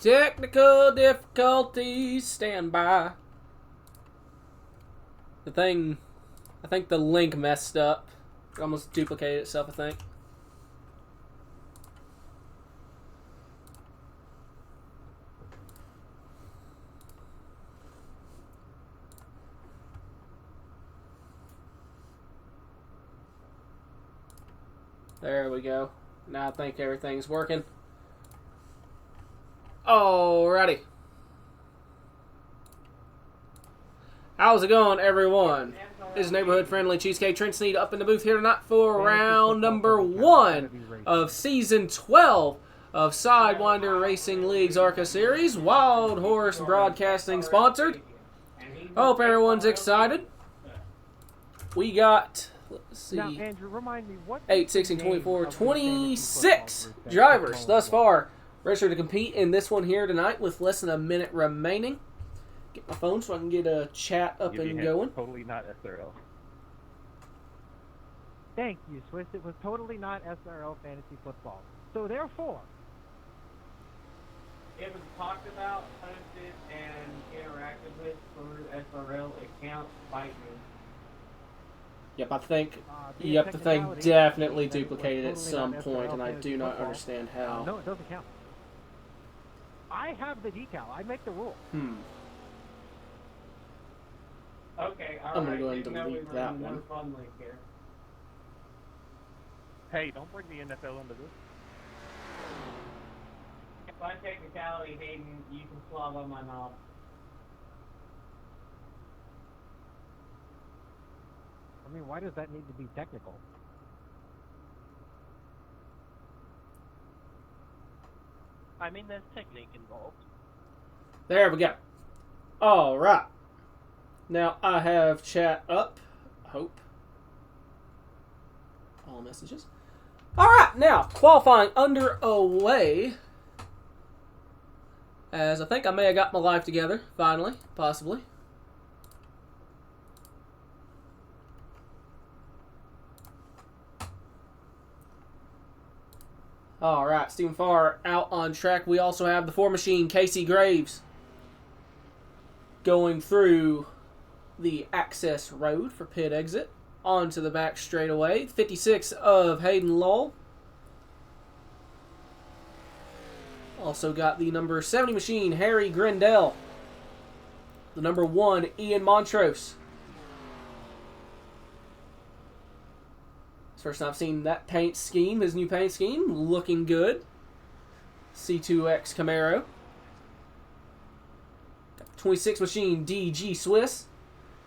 Technical difficulties, stand by. The thing, I think the link messed up. It almost duplicated itself, I think. There we go. Now I think everything's working. Alrighty. How's it going, everyone? This is Neighborhood Friendly Cheesecake Trent Sneed up in the booth here tonight for round number 1 of Season 12 of Sidewinder Racing League's ARCA Series. Wild Horse Broadcasting sponsored. Hope everyone's excited. We got... Let's see. Now, Andrew, remind me, what 8, 16, 24, 26 drivers thus far registered to compete in this one here tonight with less than a minute remaining. Get my phone so I can get a chat up and going. Totally not SRL. Thank you, Swiss. It was totally not SRL fantasy football. So therefore, it was talked about, posted, and interacted with for SRL account Biden. Yep, I think. Yep, the thing definitely duplicated at some point, and I do not understand how. No, it doesn't count. I have the decal. I make the rule. Okay, all I'm right. gonna go ahead and delete that one. Fun link here. Hey, don't bring the NFL into this. By technicality, Hayden, you can slob on my knob. I mean, why does that need to be technical? I mean, there's technique involved. There we go. All right. Now I have chat up. Hope. All messages. All right. Now qualifying underway. As I think I may have got my life together finally, possibly. All right, Stephen Farr out on track. We also have the 4 machine, Casey Graves, going through the access road for pit exit onto the back straightaway. 56 of Hayden Lowell. Also got the number 70 machine, Harry Grindell. The number 1, Ian Montrose. First time I've seen that paint scheme, his new paint scheme, looking good. C2X Camaro. 26 machine DG Swiss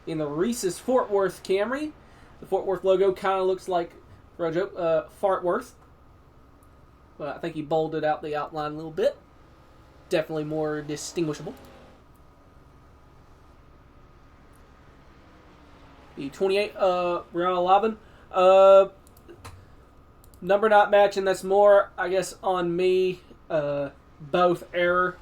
in the Reese's Fort Worth Camry. The Fort Worth logo kind of looks like Fartworth. But I think he bolded out the outline a little bit. Definitely more distinguishable. The 28 Brianna Lavin. Number not matching, that's more, I guess, on me. Both error.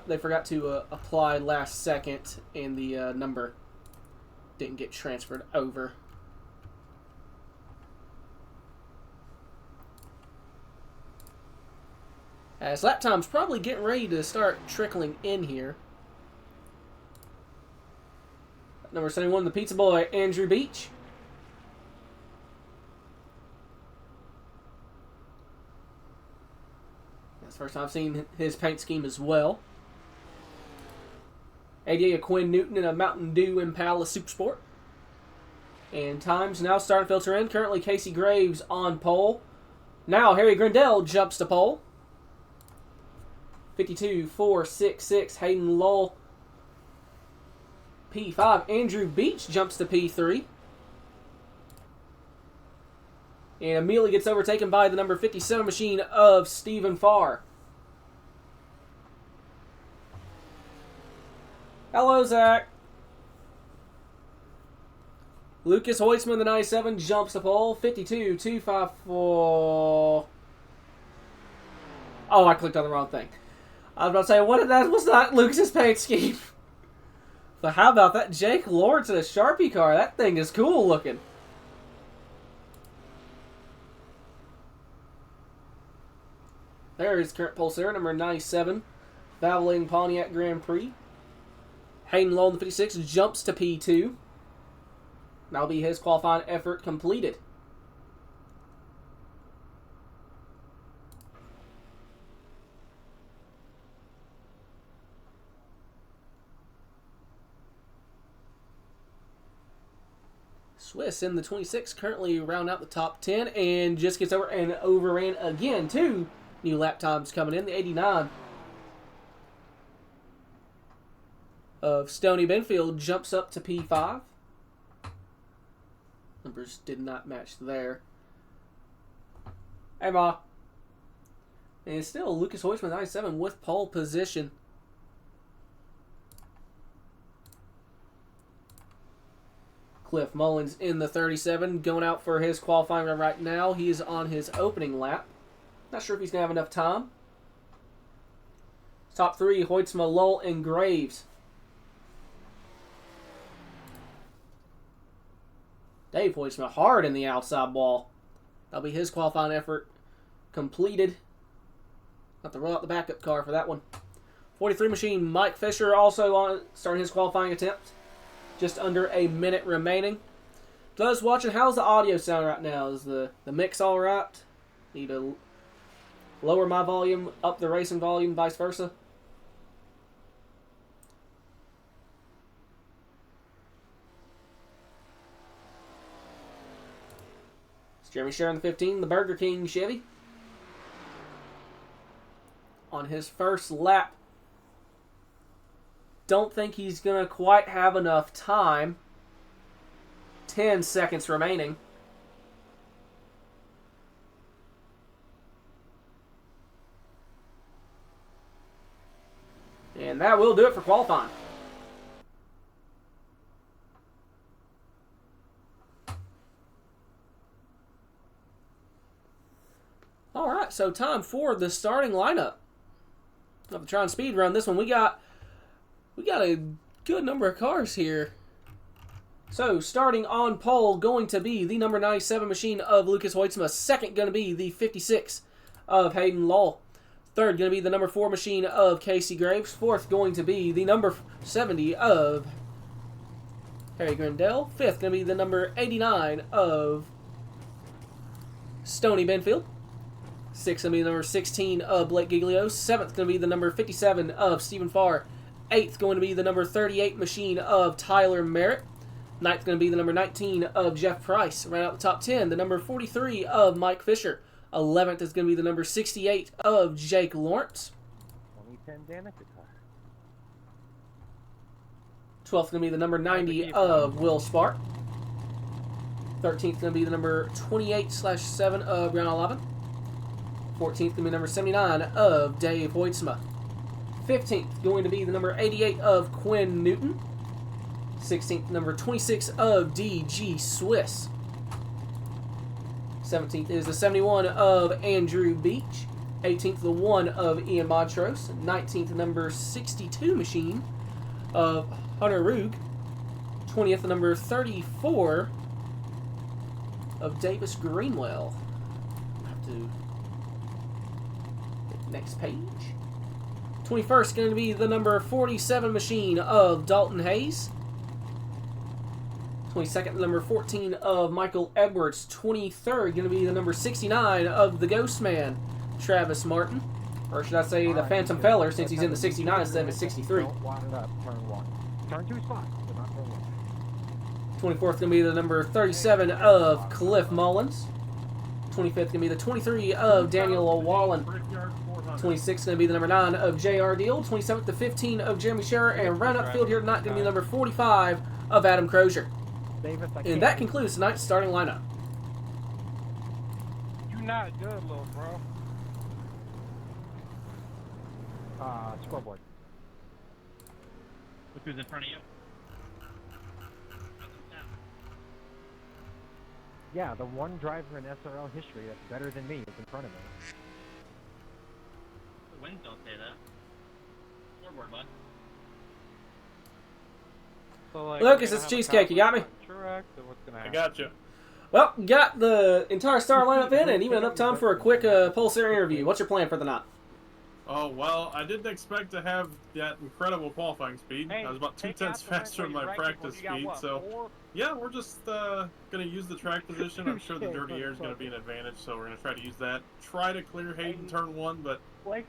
They forgot to apply last second, and the number didn't get transferred over. As lap time's probably getting ready to start trickling in here. Number 71, the Pizza Boy, Andrew Beach. That's the first time I've seen his paint scheme as well. 88, a Quinn Newton in a Mountain Dew Impala Super Sport. And times now starting to filter in. Currently Casey Graves on pole. Now Harry Grindell jumps to pole. 52-4-6-6, Hayden Lowell. P5, Andrew Beach jumps to P3. And immediately gets overtaken by the number 57 machine of Stephen Farr. Hello, Zach. Lucas Hoytsman, the 97, jumps to pole. 52-2-5-4. Oh, I clicked on the wrong thing. I was about to say, that was not Lucas's paint scheme. But how about that Jake Lawrence in a Sharpie car? That thing is cool looking. There is current pulsar, number 97, Valvoline Pontiac Grand Prix. Hayden Lowe in the 56 jumps to P2. That'll be his qualifying effort completed. Swiss in the 26 currently round out the top 10 and just gets over and overran again. 2 new lap times coming in. The 89 of Stoney Benfield jumps up to P5. Numbers did not match there. Hey, Ma. And still Lucas Hoytsman, 97, with pole position. Cliff Mullins in the 37, going out for his qualifying run right now. He is on his opening lap. Not sure if he's going to have enough time. Top 3, Hoytsma, Lull, and Graves. Dave Hoytsma hard in the outside wall. That'll be his qualifying effort completed. Have to roll out the backup car for that one. 43 machine, Mike Fisher also on starting his qualifying attempt. Just under a minute remaining. Those watching, how's the audio sound right now? Is the mix all right? Need to lower my volume, up the racing volume, vice versa? It's Jeremy Sherr in the 15, the Burger King Chevy. On his first lap. Don't think he's going to quite have enough time. 10 seconds remaining. And that will do it for qualifying. All right, so time for the starting lineup of the Tron Speed Run. This one we got a good number of cars here. So, starting on pole, going to be the number 97 machine of Lucas Hoytsma. Second, going to be the 56 of Hayden Lull. Third, going to be the number 4 machine of Casey Graves. Fourth, going to be the number 70 of Harry Grindell. Fifth, going to be the number 89 of Stoney Benfield. Sixth, going to be the number 16 of Blake Giglio. Seventh, going to be the number 57 of Stephen Farr. Eighth, going to be the number 38 machine of Tyler Merritt. Ninth, going to be the number 19 of Jeff Price. Right out the top 10, the number 43 of Mike Fisher. 11th is going to be the number 68 of Jake Lawrence. 2010 Danica car. 12th, going to be the number 90 of Will Spark. 13th, going to be the number 28/7 of Brown 11. 14th, going to be number 79 of Dave Hoytsma. 15th, going to be the number 88 of Quinn Newton. 16th, number 26 of DG Swiss. 17th is the 71 of Andrew Beach. 18th, the 1 of Ian Montrose. 19th, number 62 machine of Hunter Rugg. 20th, the number 34 of Davis Greenwell. Have to hit the next page. 21st, going to be the number 47 machine of Dalton Hayes. 22nd, the number 14 of Michael Edwards. 23rd, going to be the number 69 of the Ghost Man, Travis Martin. Or should I say the Phantom Feller, since he's in the 69 instead of 63. Don't wad it up, turn 1. Turn 2 spots, but not turn 1. 24th, going to be the number 37 of Cliff Mullins. 25th, going to be the 23 of Daniel O'Wallen. 26th, going to be the number 9 of J.R. Deal. 27th, the 15 of Jeremy Sherr. And round up field here tonight, going to be the number 45 of Adam Crozier. Davis, And that concludes tonight's starting lineup. You not good, little bro. Scoreboard. Look who's in front of you. Yeah, the one driver in SRL history that's better than me is in front of me. The wins don't say that. Scoreboard, bud. So, like, Lucas, it's Cheesecake. You got me? Correct. So what's gonna I happen? got you. Well, got the entire star lineup in, and even enough time for a quick Pulsar interview. What's your plan for the night? Oh, well, I didn't expect to have that incredible qualifying speed. I was about 2/10 faster than my practice speed, so yeah, we're just going to use the track position. I'm sure the dirty air is going to be an advantage, so we're going to try to use that. Try to clear Hayden turn 1, but we'll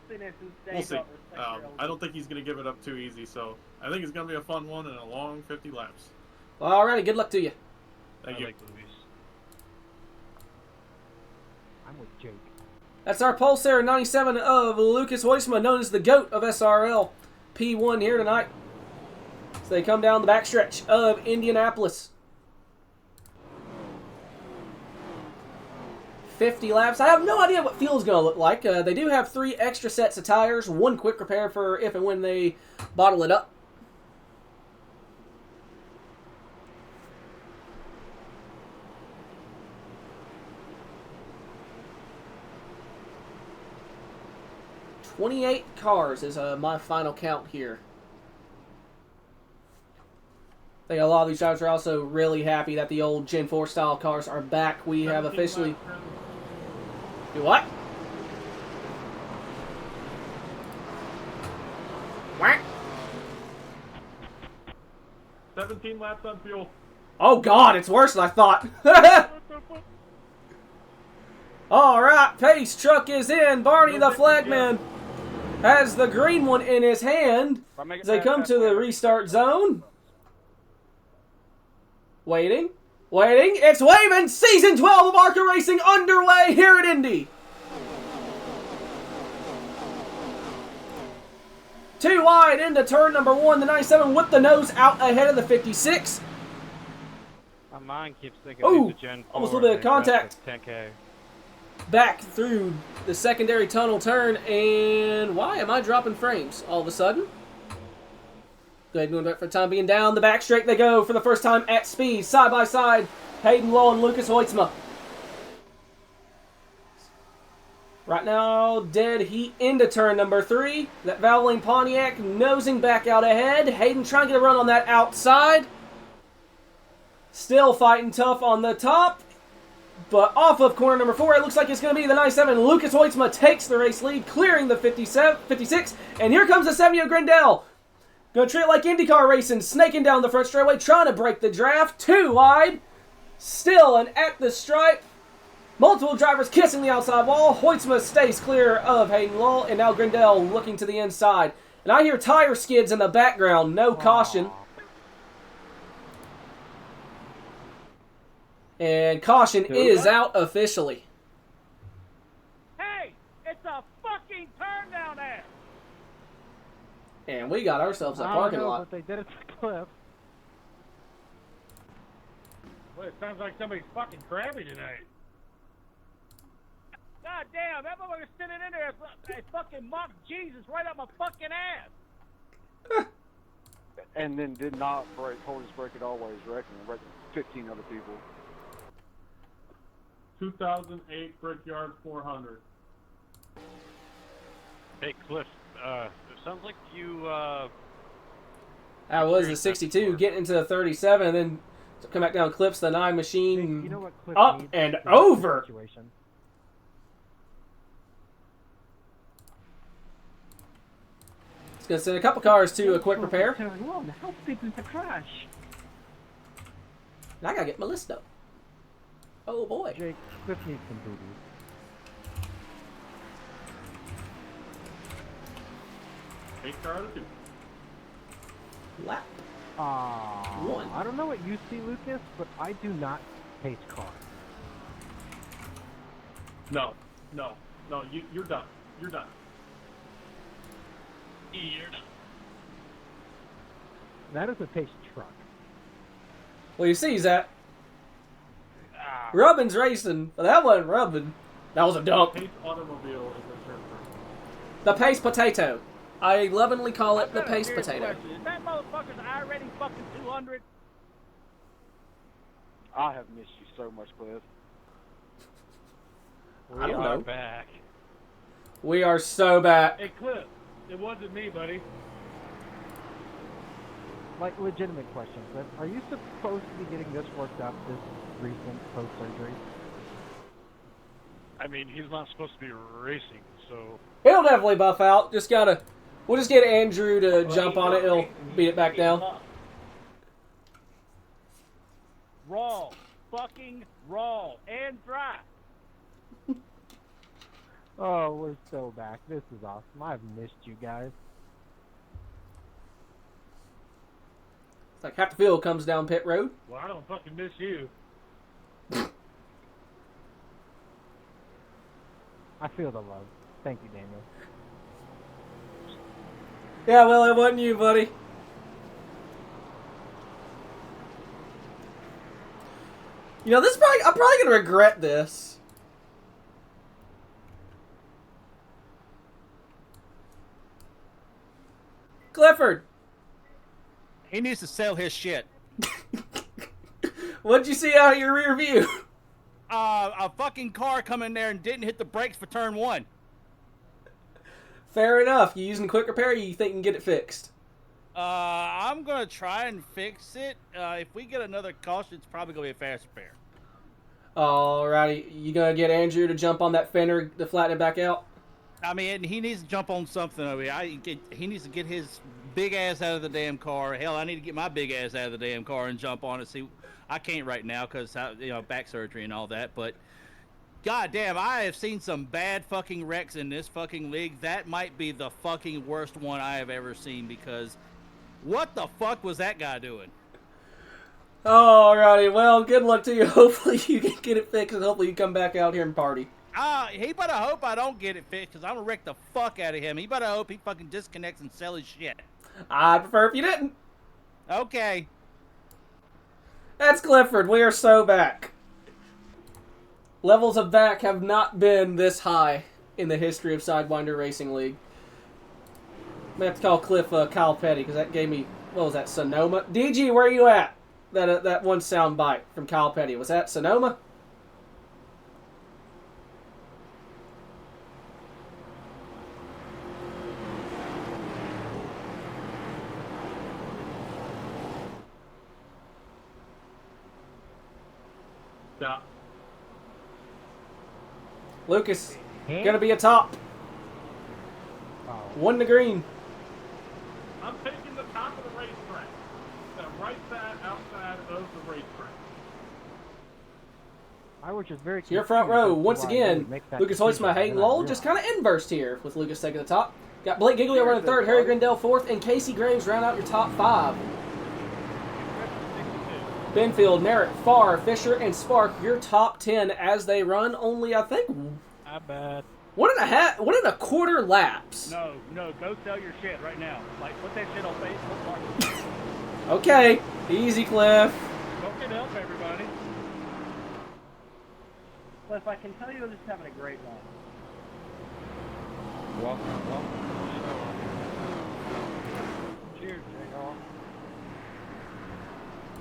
see. I don't think he's going to give it up too easy, so I think it's going to be a fun one and a long 50 laps. Well, alrighty, good luck to you. Thank you. I'm with Jake. That's our Pulsar 97 of Lucas Hoisma, known as the GOAT of SRL. P1 here tonight. So they come down the backstretch of Indianapolis. 50 laps. I have no idea what fuel's going to look like. They do have 3 extra sets of tires, 1 quick repair for if and when they bottle it up. $28 cars is my final count here. I think a lot of these drivers are also really happy that the old Gen 4 style cars are back. We have officially... Do what? What? 17 laps on fuel. Oh God, it's worse than I thought. All right, pace truck is in. Barney the flagman has the green one in his hand as they come to the restart zone. Waiting. It's waving. Season 12 of ARCA Racing underway here at Indy. 2 wide into turn number 1. The 97 with the nose out ahead of the 56. My mind keeps thinking Ooh, it's a Gen 4 almost a little bit of contact. 10K. Back through the secondary tunnel turn, and why am I dropping frames all of a sudden? Go ahead and go for the time being. Down the back straight they go for the first time at speed, side by side. Hayden Lowe and Lucas Hoitzma. Right now, dead heat into turn number 3. That Valvoline Pontiac nosing back out ahead. Hayden trying to get a run on that outside. Still fighting tough on the top. But off of corner number 4, it looks like it's going to be the 97. Lucas Hoitzma takes the race lead, clearing the 56. And here comes the 70 of Grindel. Going to treat it like IndyCar racing, snaking down the front straightaway, trying to break the draft. 2 wide. Still and at the stripe. Multiple drivers kissing the outside wall. Hoitzma stays clear of Hayden Lull, and now Grindel looking to the inside. And I hear tire skids in the background. No caution. And caution is out officially. Hey, it's a fucking turn down there. And we got ourselves a parking lot. But they did it to Cliff. Well, it sounds like somebody's fucking crabby tonight. God damn, that motherfucker's sitting in there. They fucking mocked Jesus right up my fucking ass. And then did not hold his brake at all while he's wrecking 15 other people. 2008 Brickyard 400. Hey, Cliff, it sounds like you, That was the 62, getting into the 37, and then come back down, clips the 9 machine, You know what Cliff up needs and in this over. situation? It's going to send a couple cars to a quick repair. Turn 1, how big was the crash? And I got to get Melissa. Oh boy. Jake, Cliff needs some boobies. 8 car out of 2. Lap. One. I don't know what you see, Lucas, but I do not pace cars. No, you're done. You're done. You're done. That is a pace truck. Well, you see, Zach. Rubbin's racing, but that wasn't rubbin. That was a dump. Pace automobile is a term. The pace potato. I lovingly call it the pace potato. Is that motherfucker's already fucking 200? I have missed you so much, Cliff. I don't know. Back. We are so back. Hey, Cliff, it wasn't me, buddy. like, legitimate question, Cliff. Are you supposed to be getting this worked up this recent post-surgery? I mean, he's not supposed to be racing, so... He'll definitely buff out. We'll just get Andrew to jump on it. He'll beat it back down. Roll. Fucking roll. And drive. Oh, we're so back. This is awesome. I've missed you guys. It's like half the field comes down pit road. Well, I don't fucking miss you. I feel the love. Thank you, Daniel. Yeah, well, it wasn't you, buddy. You know, I'm probably gonna regret this. Clifford, He needs to sell his shit. what'd you see out of your rear view? A fucking car come in there and didn't hit the brakes for turn 1. Fair enough. You using quick repair? Or you think you can get it fixed? I'm gonna try and fix it. If we get another caution, it's probably gonna be a fast repair. Alrighty, you gonna get Andrew to jump on that fender to flatten it back out? I mean, he needs to jump on something. He needs to get his big ass out of the damn car. Hell, I need to get my big ass out of the damn car and jump on it. See, I can't right now because back surgery and all that. But god damn, I have seen some bad fucking wrecks in this fucking league. That might be the fucking worst one I have ever seen because what the fuck was that guy doing? Alrighty, well, good luck to you. Hopefully you can get it fixed and hopefully you come back out here and party. He better hope I don't get it fixed because I'm gonna wreck the fuck out of him. He better hope he fucking disconnects and sell his shit. I'd prefer if you didn't. Okay. That's Clifford. We are so back. Levels of back have not been this high in the history of Sidewinder Racing League. I'm going to have to call Cliff Kyle Petty because that gave me, what was that, Sonoma? DG, where are you at? That one sound bite from Kyle Petty. Was that Sonoma? Yeah. Lucas, gonna be a top. Oh. 1 to green. I'm taking the top of the racetrack. The right side outside of the racetrack. I was just very. Your front row, once confused as to why again, they make that Lucas decision, Hoytsma, Hayden and I Lowell, just kind realized- of inversed here with Lucas taking the top. Got Blake Giglio running third, Harry Grindell fourth, and Casey Graves round out your top 5. Benfield, Merritt, Farr, Fisher, and Spark, your top 10 as they run only, I think, I bet. 1.25 laps. No, go sell your shit right now. Like, put that shit on Facebook Marketplace. Okay, easy, Cliff. Don't get help, everybody. Cliff, I can tell you're just having a great one. Welcome. Cheers, J-Hawk.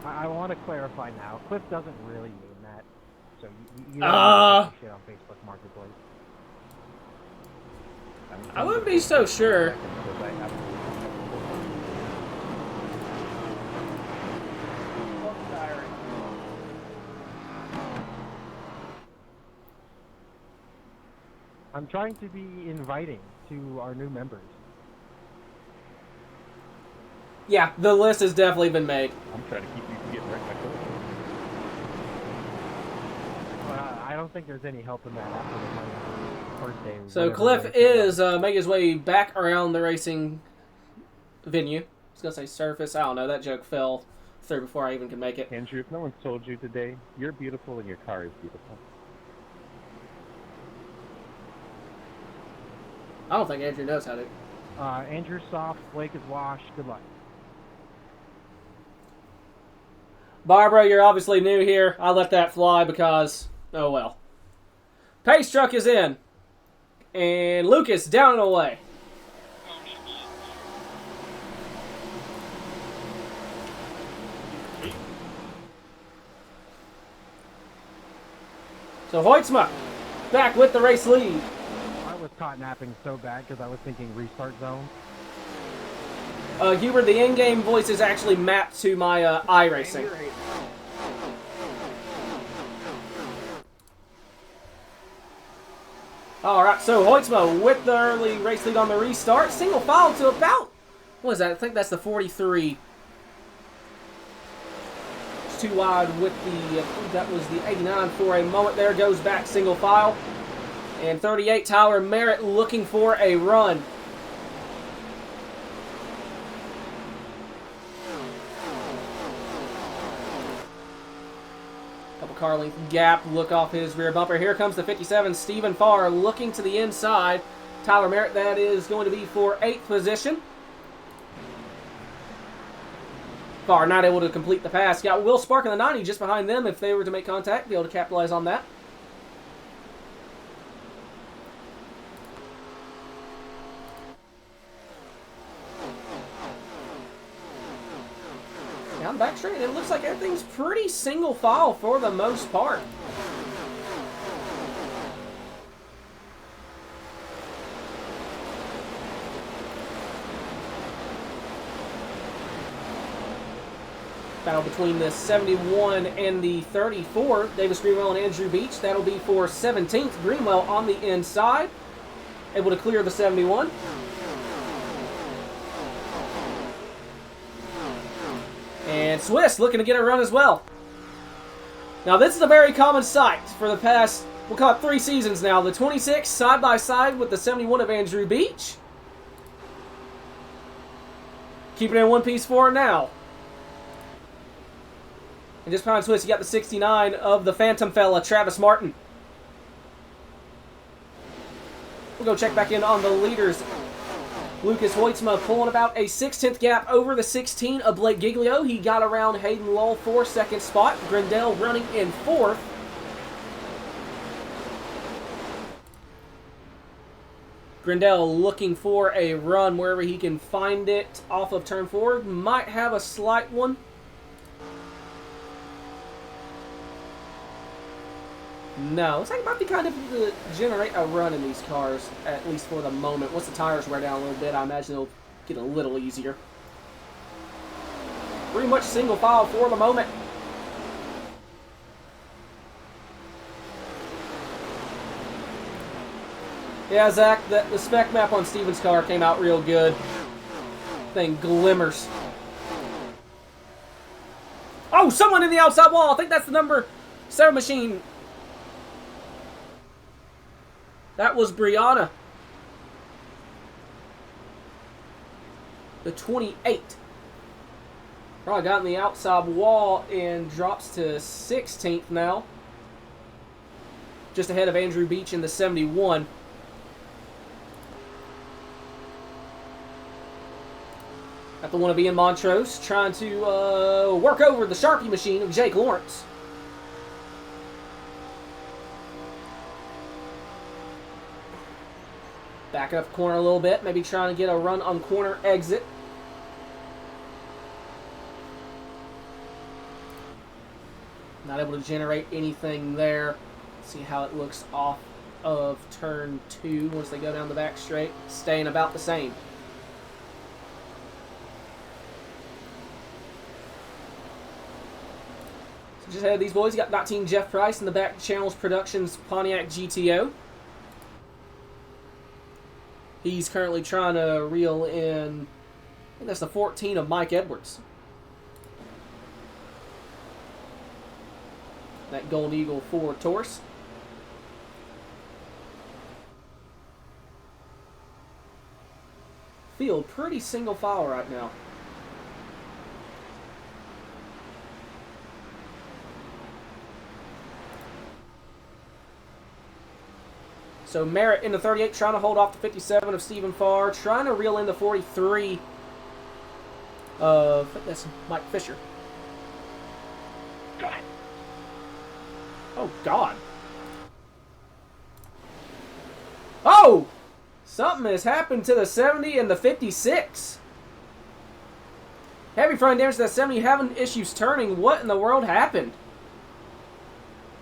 I want to clarify now. Cliff doesn't really mean that. So you don't put shit on Facebook Marketplace. I wouldn't be so sure. I'm trying to be inviting to our new members. Yeah, the list has definitely been made. I'm trying to keep you from getting wrecked by cars. I don't think there's any help in that after the first day. So whatever Cliff race is making his way back around the racing venue. I was going to say surface. I don't know. That joke fell through before I even could make it. Andrew, if no one's told you today, you're beautiful and your car is beautiful. I don't think Andrew knows how to. Andrew's soft, Blake is washed. Good luck. Barbara, you're obviously new here. I let that fly because, oh well. Pace truck is in. And Lucas down and away. So Hoytsma back with the race lead. I was caught napping so bad because I was thinking restart zone. Hubert, the in-game voice is actually mapped to my iRacing. Alright, so Hoytsma with the early race lead on the restart. Single file to about, what is that? I think that's the 43. It's too wide with the, that was the 89 for a moment there. Goes back single file. And 38, Tyler Merritt looking for a run. Car length gap, look off his rear bumper. Here comes the 57, Stephen Farr looking to the inside. Tyler Merritt, that is going to be for 8th position. Farr not able to complete the pass. Got Will Spark in the 90 just behind them. If they were to make contact, be able to capitalize on that. Down the back straight, it looks like everything's pretty single file for the most part. Battle between the 71 and the 34. Davis Greenwell and Andrew Beach. That'll be for 17th. Greenwell on the inside, able to clear the 71. And Swiss looking to get a run as well. Now this is a very common sight for the past, we'll call it 3 seasons now. The 26 side by side with the 71 of Andrew Beach. Keeping it in one piece for now. And just behind Swiss, you got the 69 of the Phantom fella, Travis Martin. We'll go check back in on the leaders. Lucas Hoytsma pulling about a 6/10 gap over the 16 of Blake Giglio. He got around Hayden Lull for 2nd spot. Grindell running in 4th. Grindell looking for a run wherever he can find it off of turn 4. Might have a slight one. No, it's like it might be kind of difficult to generate a run in these cars, at least for the moment. Once the tires wear down a little bit, I imagine it'll get a little easier. Pretty much single file for the moment. Yeah, Zach, the spec map on Steven's car came out real good. Thing glimmers. Oh, someone in the outside wall. I think that's the number 7 machine. That was Brianna. The 28. Probably got in the outside wall and drops to 16th now. Just ahead of Andrew Beach in the 71. Got the wannabe in Montrose trying to work over the Sharpie machine of Jake Lawrence. Back up the corner a little bit, maybe trying to get a run on corner exit. Not able to generate anything there. See how it looks off of turn 2 once they go down the back straight. Staying about the same. So just ahead of these boys, you got 19 Jeff Price in the back, Channels Productions Pontiac GTO. He's currently trying to reel in, I think that's the 14 of Mike Edwards. That Gold Eagle 4 Taurus. Field pretty single file right now. So Merritt in the 38, trying to hold off the 57 of Stephen Farr, trying to reel in the 43 of, I think that's Mike Fisher. God. Oh, God. Oh! Something has happened to the 70 and the 56. Heavy front damage to the 70, having issues turning. What in the world happened?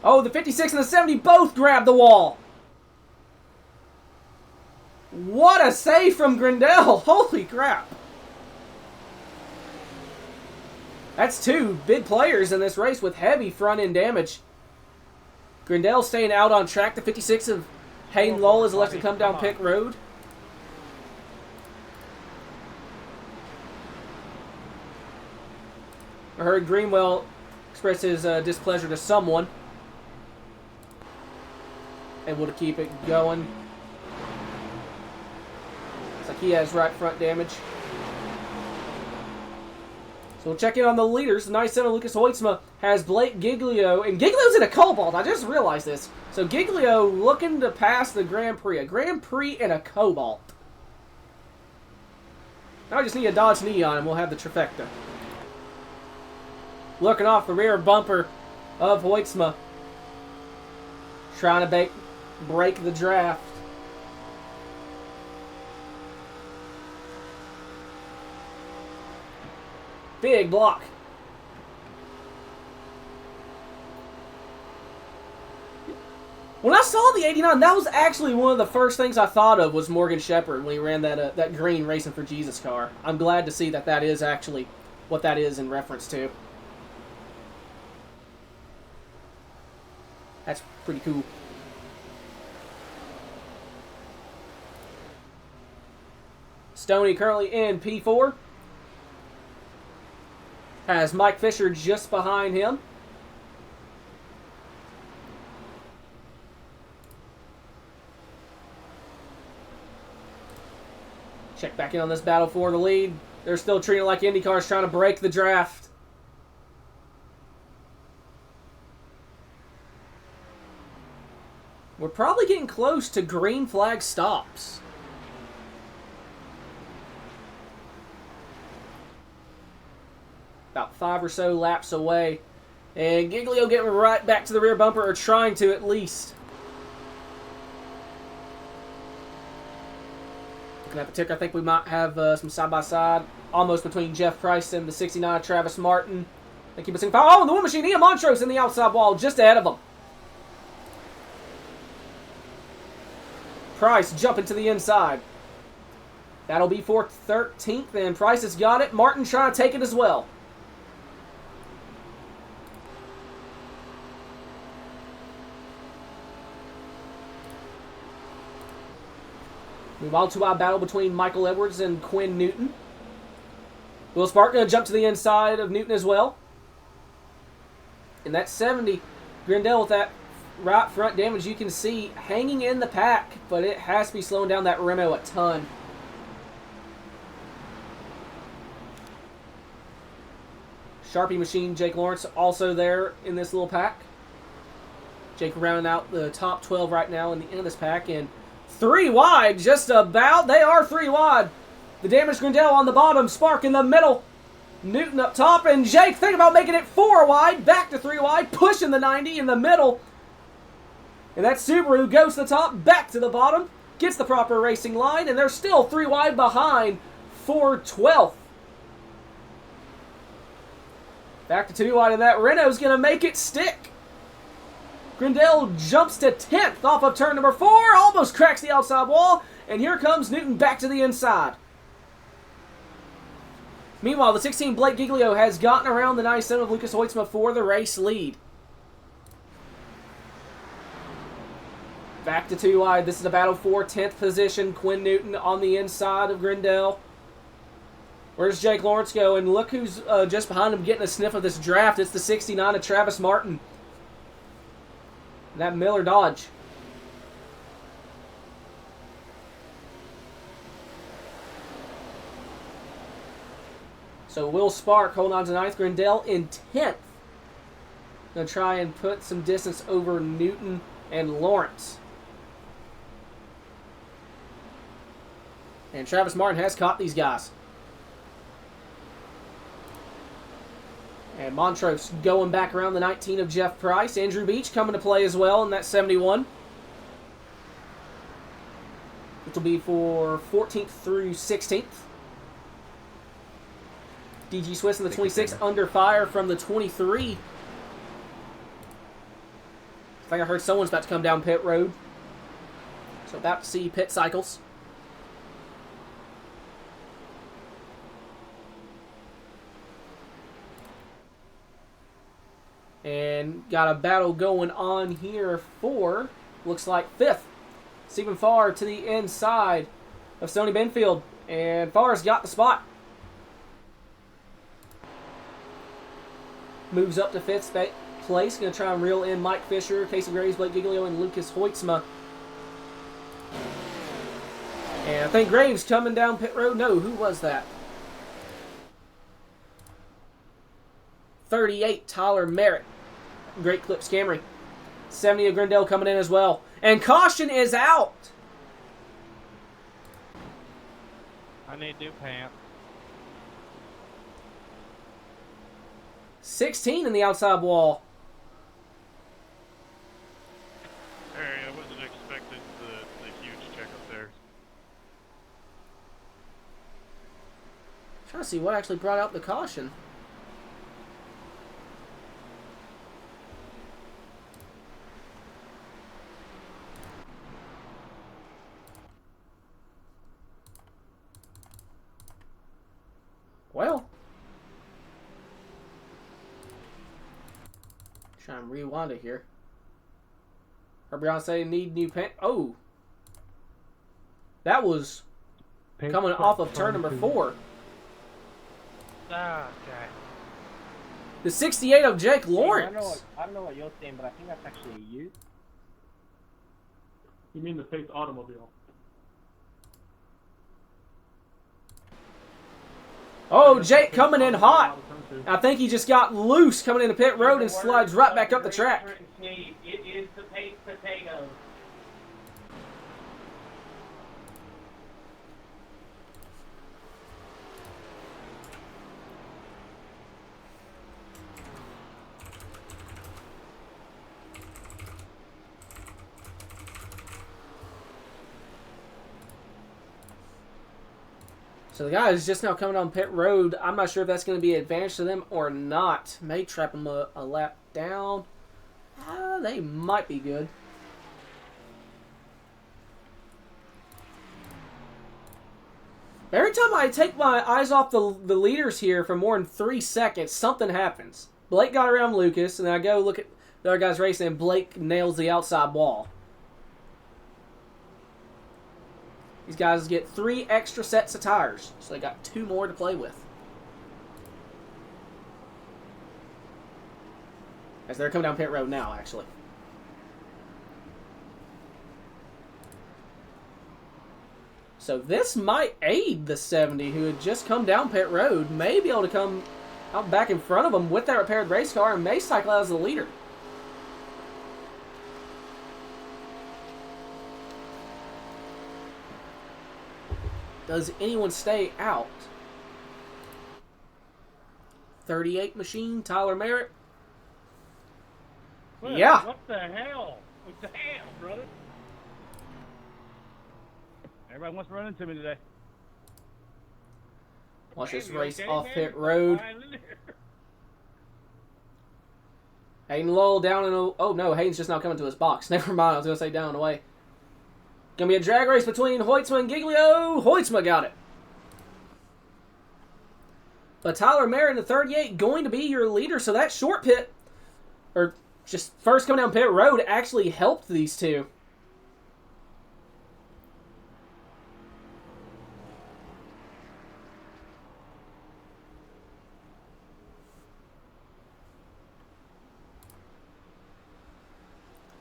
Oh, the 56 and the 70 both grabbed the wall. What a save from Grindell! Holy crap! That's two big players in this race with heavy front-end damage. Grindel staying out on track. The 56 of Hayden Lowell is elected to come down pit road. I heard Greenwell express his displeasure to someone. Able to keep it going. Looks like he has right front damage. So we'll check in on the leaders. The 97 Lucas Hoytsma has Blake Giglio, and Giglio's in a Cobalt. I just realized this. So Giglio looking to pass the Grand Prix. A Grand Prix and a Cobalt. Now I just need a Dodge Neon and we'll have the trifecta. Looking off the rear bumper of Hoytsma. Trying to break the draft. Big block. When I saw the 89, that was actually one of the first things I thought of was Morgan Shepherd when he ran that green Racing for Jesus car. I'm glad to see that is actually what that is in reference to. That's pretty cool. Stoney currently in P4. Has Mike Fisher just behind him. Check back in on this battle for the lead. They're still treating it like IndyCars, trying to break the draft. We're probably getting close to green flag stops. About 5 or so laps away. And Giglio getting right back to the rear bumper, or trying to at least. Looking at the ticker, I think we might have some side-by-side. Almost between Jeff Price and the 69 Travis Martin. They keep us in power. Oh, and the Wind Machine, Ian Montrose in the outside wall, just ahead of them. Price jumping to the inside. That'll be for 13th, and Price has got it. Martin trying to take it as well. Move on to our battle between Michael Edwards and Quinn Newton. Will Spark going to jump to the inside of Newton as well. And that 70, Grindel with that right front damage, you can see hanging in the pack, but it has to be slowing down that Renault a ton. Sharpie Machine, Jake Lawrence also there in this little pack. Jake rounding out the top 12 right now in the end of this pack, and 3 wide, just about. They are 3 wide. The damaged Grindel on the bottom, Spark in the middle, Newton up top, and Jake thinking about making it 4 wide, back to 3 wide, pushing the 90 in the middle. And that Subaru goes to the top, back to the bottom, gets the proper racing line, and they're still 3 wide behind for 12th. Back to 2 wide, and that Renault's going to make it stick. Grindel jumps to 10th off of turn number 4, almost cracks the outside wall, and here comes Newton back to the inside. Meanwhile, the 16 Blake Giglio has gotten around the 97 of Lucas Hoytsma for the race lead. Back to 2 wide. This is a battle for 10th position. Quinn Newton on the inside of Grindel. Where's Jake Lawrence go? And look who's just behind him getting a sniff of this draft. It's the 69 of Travis Martin. That Miller Dodge. So Will Spark holding on to 9th. Grindel in 10th. Going to try and put some distance over Newton and Lawrence. And Travis Martin has caught these guys. And Montrose going back around the 19 of Jeff Price. Andrew Beach coming to play as well in that 71. Which will be for 14th through 16th. DG Swiss in the 26 under fire from the 23. I think I heard someone's about to come down pit road. So about to see pit cycles. And got a battle going on here for, looks like 5th. Stephen Farr to the inside of Stoney Benfield. And Farr's got the spot. Moves up to 5th place. Going to try and reel in Mike Fisher, Casey Graves, Blake Giglio, and Lucas Hoitzma. And I think Graves coming down pit road. No, who was that? 38, Tyler Merritt. Great Clips Camry. 70 of Grindell coming in as well. And caution is out. I need new pants. 16 in the outside wall. Hey, I wasn't expecting the huge check up there. Trying to see what actually brought out the caution. Well, try and rewind it here. Or Beyonce need new pants. Oh, that was coming off of turn number 4. Ah, okay. The 68 of Jake I Lawrence. don't know what you're saying, but I think that's actually a U. You mean the fake automobile? Oh, Jake coming in hot. I think he just got loose coming into pit road and slides right back up the track. It is the baked potato. So the guy is just now coming on pit road. I'm not sure if that's going to be an advantage to them or not. May trap them a lap down. They might be good. Every time I take my eyes off the leaders here for more than 3 seconds, something happens. Blake got around Lucas, and then I go look at the other guys racing, and Blake nails the outside wall. These guys get 3 extra sets of tires, so they got 2 more to play with. As they're coming down pit road now, actually. So this might aid the 70, who had just come down pit road, may be able to come out back in front of them with that repaired race car and may cycle out as the leader. Does anyone stay out? 38 machine, Tyler Merritt. What? Yeah. What the hell? Damn, brother. Everybody wants to run into me today. Watch this You race okay, off man? pit road. Hayden Lowell down in a... Oh, no, Hayden's just now coming to his box. Never mind, I was going to say down and away. Going to be a drag race between Hoitzma and Giglio. Hoitzma got it. But Tyler Merritt in the 38 going to be your leader. So that short pit, or just first coming down pit road, actually helped these two.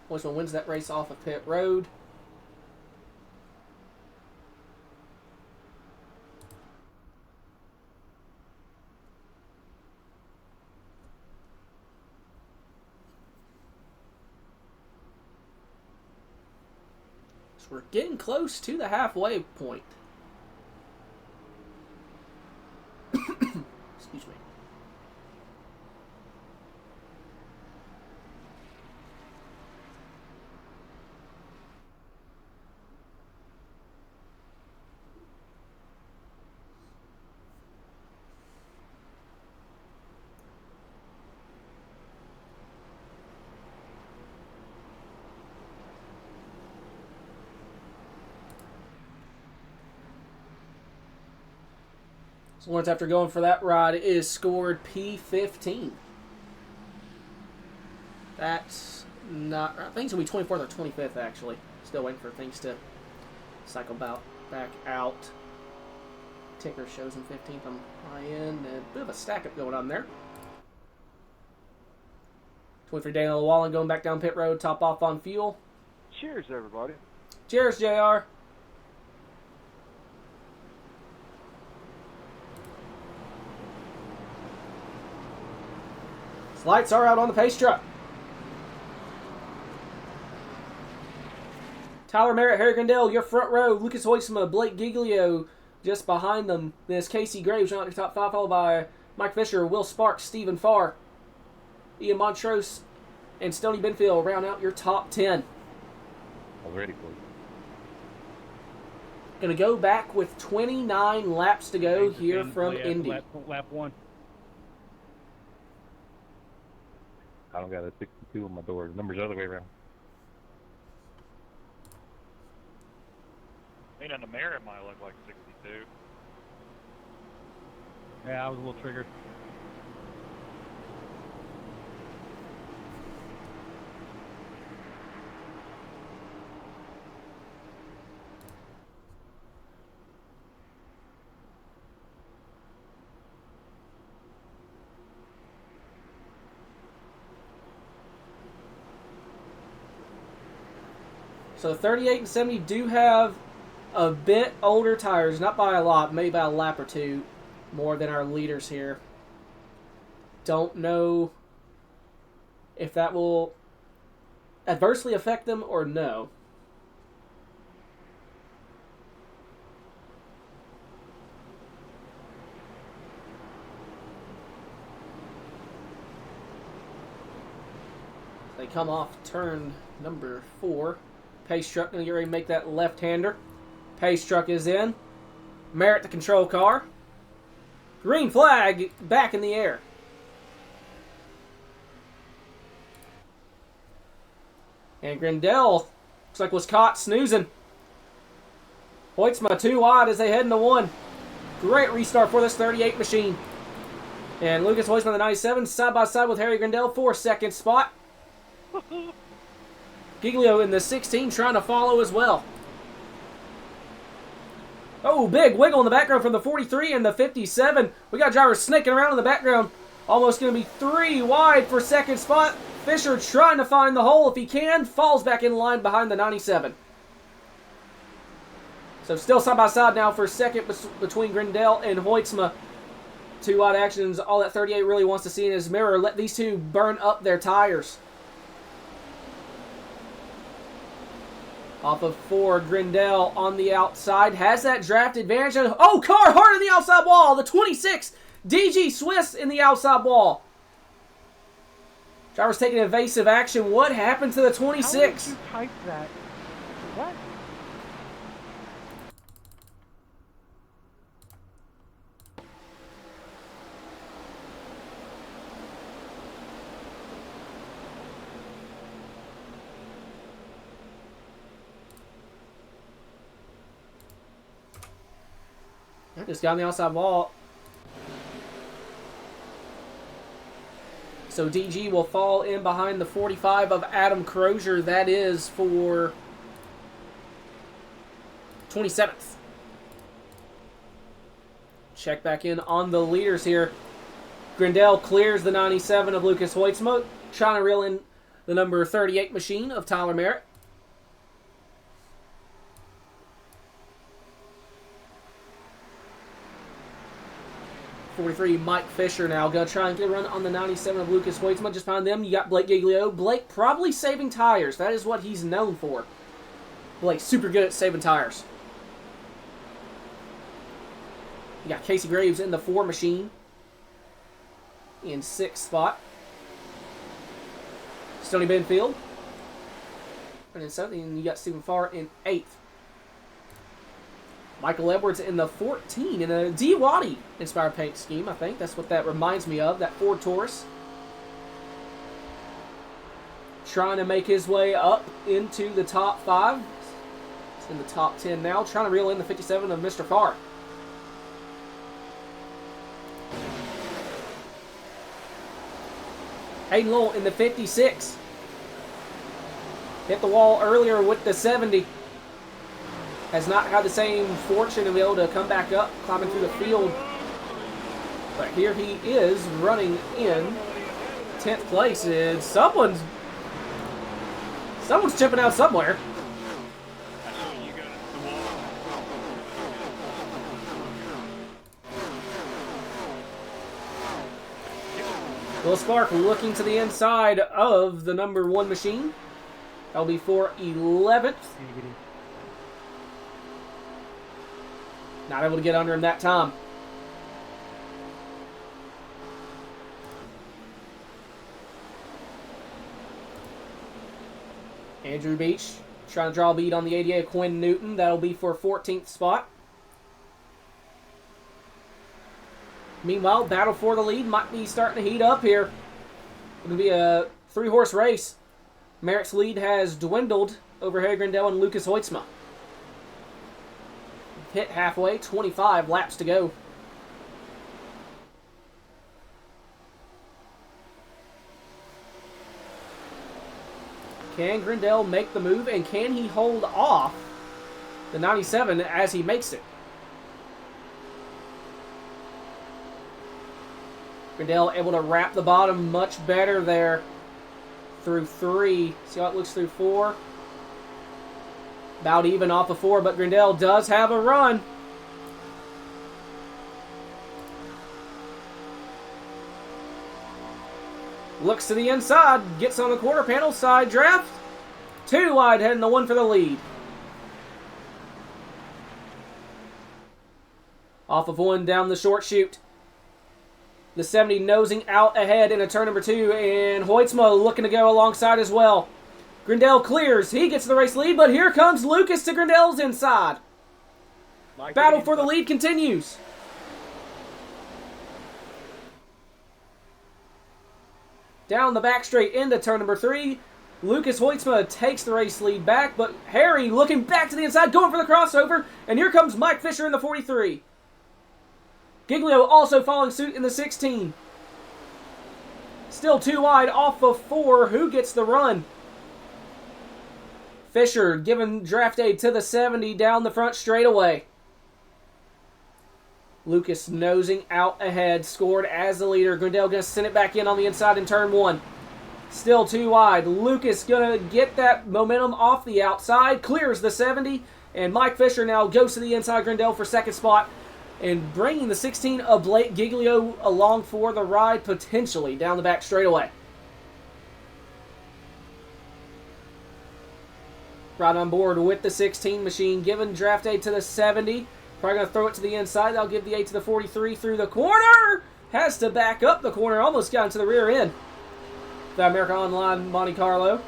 Hoitzma wins that race off of pit road. So we're getting close to the halfway point. Excuse me. So once after going for that ride is scored P15. That's not... I think it's going to be 24th or 25th, actually. Still waiting for things to cycle back out. Ticker shows in 15th on my end. A bit of a stack-up going on there. 23 Daniel Wallen going back down pit road, top off on fuel. Cheers, everybody. Cheers, JR. Lights are out on the pace truck. Tyler Merritt, Harry Grindell, your front row. Lucas Hoysma, Blake Giglio just behind them. Then it's Casey Graves on the top 5, followed by Mike Fisher, Will Sparks, Stephen Farr, Ian Montrose, and Stoney Benfield round out your top 10. I'm ready for it. Going to go back with 29 laps to go here from Indy. Lap 1. I don't got a 62 on my door. The number's the other way around. I mean, on the mirror, it might look like 62. Yeah, I was a little triggered. So 38 and 70 do have a bit older tires, not by a lot, maybe by a lap or two more than our leaders here. Don't know if that will adversely affect them or no. They come off turn number 4. Pace truck going to get ready to make that left-hander. Pace truck is in. Merritt the control car. Green flag back in the air. And Grindell looks like was caught snoozing. Hoytsma 2 wide as they head into 1. Great restart for this 38 machine. And Lucas Hoytsma the 97 side by side with Harry Grindell, 4-second spot. Giglio in the 16 trying to follow as well. Oh, big wiggle in the background from the 43 and the 57. We got drivers snaking around in the background. Almost going to be 3 wide for second spot. Fisher trying to find the hole if he can. Falls back in line behind the 97. So still side by side now for second between Grindell and Hoytsma. 2 wide actions. All that 38 really wants to see in his mirror. Let these two burn up their tires. Off of 4, Grindell on the outside. Has that draft advantage. Oh, car hard on the outside wall. The 26, DG Swiss in the outside wall. Driver's taking evasive action. What happened to the 26? How did you type that? What? Just got on the outside wall. So DG will fall in behind the 45 of Adam Crozier. That is for 27th. Check back in on the leaders here. Grindell clears the 97 of Lucas Hoytsma. Trying to reel in the number 38 machine of Tyler Merritt. 43, Mike Fisher now. Going to try and get a run on the 97 of Lucas Hoytsma. Just behind them, you got Blake Giglio. Blake probably saving tires. That is what he's known for. Blake super good at saving tires. You got Casey Graves in the 4 machine. In 6th spot. Stoney Benfield. And in 7th, and you got Stephen Farr in 8th. Michael Edwards in the 14 in a D. Waddy inspired paint scheme, I think. That's what that reminds me of, that Ford Taurus. Trying to make his way up into the top 5. It's in the top 10 now. Trying to reel in the 57 of Mr. Farr. Hayden Lowell in the 56. Hit the wall earlier with the 70. Has not had the same fortune to be able to come back up, climbing through the field. But here he is running in 10th place, and someone's chipping out somewhere. Will Spark looking to the inside of the number 1 machine. That'll be for 11th. Not able to get under him that time. Andrew Beach trying to draw a bead on the 88 Quinn Newton. That'll be for 14th spot. Meanwhile, battle for the lead might be starting to heat up here. It'll be a 3-horse race. Merrick's lead has dwindled over Harry Grindell and Lucas Hoitzma. Hit halfway, 25 laps to go. Can Grindell make the move, and can he hold off the 97 as he makes it? Grindell able to wrap the bottom much better there through 3. See how it looks through 4? About even off of 4, but Grindell does have a run. Looks to the inside, gets on the quarter panel, side draft. 2 wide, heading the 1 for the lead. Off of 1 down the short chute. The 70 nosing out ahead into turn number 2, and Hoitzma looking to go alongside as well. Grindell clears. He gets the race lead, but here comes Lucas to Grindell's inside. Battle for the lead continues. Down the back straight into turn number 3. Lucas Hoitzma takes the race lead back, but Harry looking back to the inside, going for the crossover, and here comes Mike Fisher in the 43. Giglio also following suit in the 16. Still 2 wide off of 4. Who gets the run? Fisher giving draft aid to the 70 down the front straightaway. Lucas nosing out ahead, scored as the leader. Grindell going to send it back in on the inside in turn 1. Still 2 wide. Lucas going to get that momentum off the outside, clears the 70, and Mike Fisher now goes to the inside. Grindell for 2nd spot, and bringing the 16 of Blake Giglio along for the ride, potentially down the back straightaway. Right on board with the 16 machine, giving draft aid to the 70. Probably going to throw it to the inside. That'll give the 8 to the 43 through the corner. Has to back up the corner. Almost got into the rear end. The America Online Monte Carlo.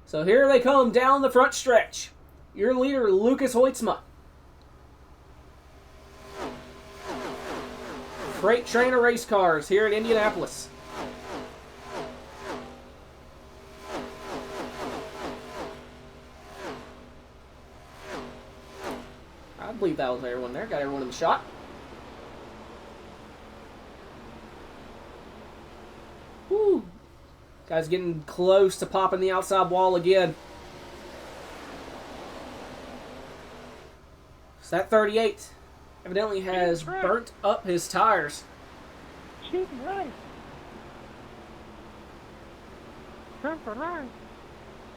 So here they come down the front stretch. Your leader, Lucas Hoitzma. Freight train of race cars here at Indianapolis. I believe that was everyone there. Got everyone in the shot. Woo. Guys getting close to popping the outside wall again. So that 38 evidently has burnt up his tires. Cheating right. Right.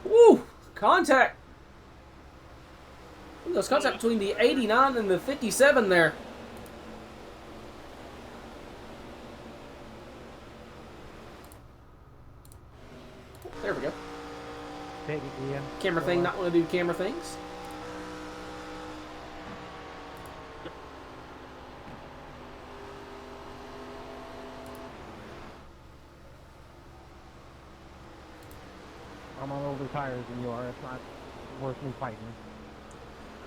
Woo! Contact. Ooh, there's contact between the 89 and the 57 there. There we go. Take it, Ian. Camera thing, not want to do camera things. I'm on older tires than you are. It's not worth me fighting.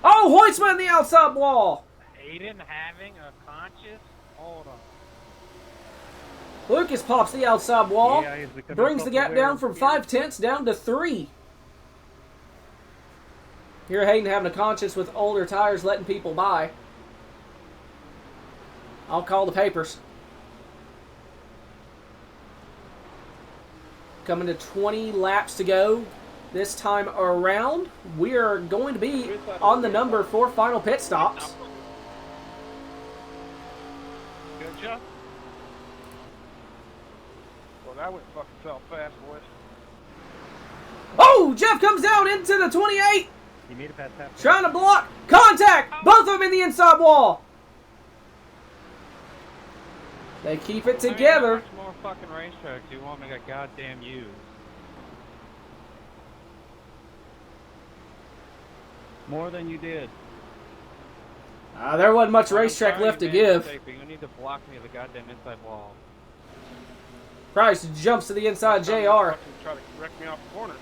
Oh, Hoitzma in the outside wall. Aiden having a conscious. Hold on. Lucas pops the outside wall. Yeah, he's becoming Brings the gap down from self-aware. 5/10 down to 3. Here Hayden having a conscience with older tires letting people by. I'll call the papers. Coming to 20 laps to go. This time around, we are going to be on the number for final pit stops. Good job. Well, that went fucking fell fast, boys. Oh, Jeff comes down into the 28. He made it past half. Trying to block. Contact. Both of them in the inside wall. They keep it together. How much more fucking racetracks do you want me to goddamn use? More than you did. There wasn't much racetrack Sorry, left to man, give. but you need to block me with the goddamn inside wall. Price jumps to the inside, JR. Try to wreck me off the corner.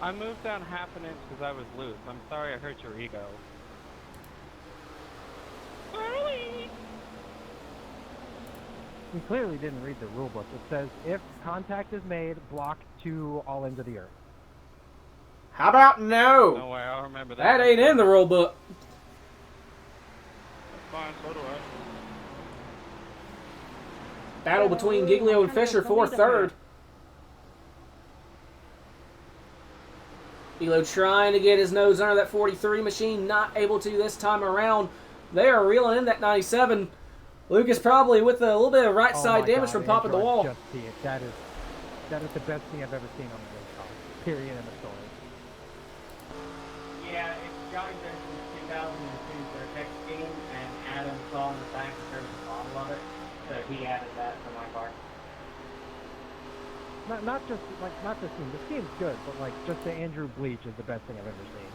I moved down half an inch because I was loose. I'm sorry I hurt your ego. He clearly didn't read the rule book. It says, if contact is made, block to all ends of the earth. How about no? No way, I'll remember that. That ain't in the rule book. Fine, so do I. Battle between Giglio and Fisher for third. Giglio trying to get his nose under that 43 machine. Not able to this time around. They are reeling in that 97. Lucas probably with a little bit of right side damage from popping the wall. Just see it. That is the best thing I've ever seen on the race car. Period. End of story. Yeah, it's Johnny Benson's 2002 Vertex scheme, and Adam saw in the back and there was a model of it, so he added that to my car. Not just the scheme. The scheme's good, but like just the Andrew Bleach is the best thing I've ever seen.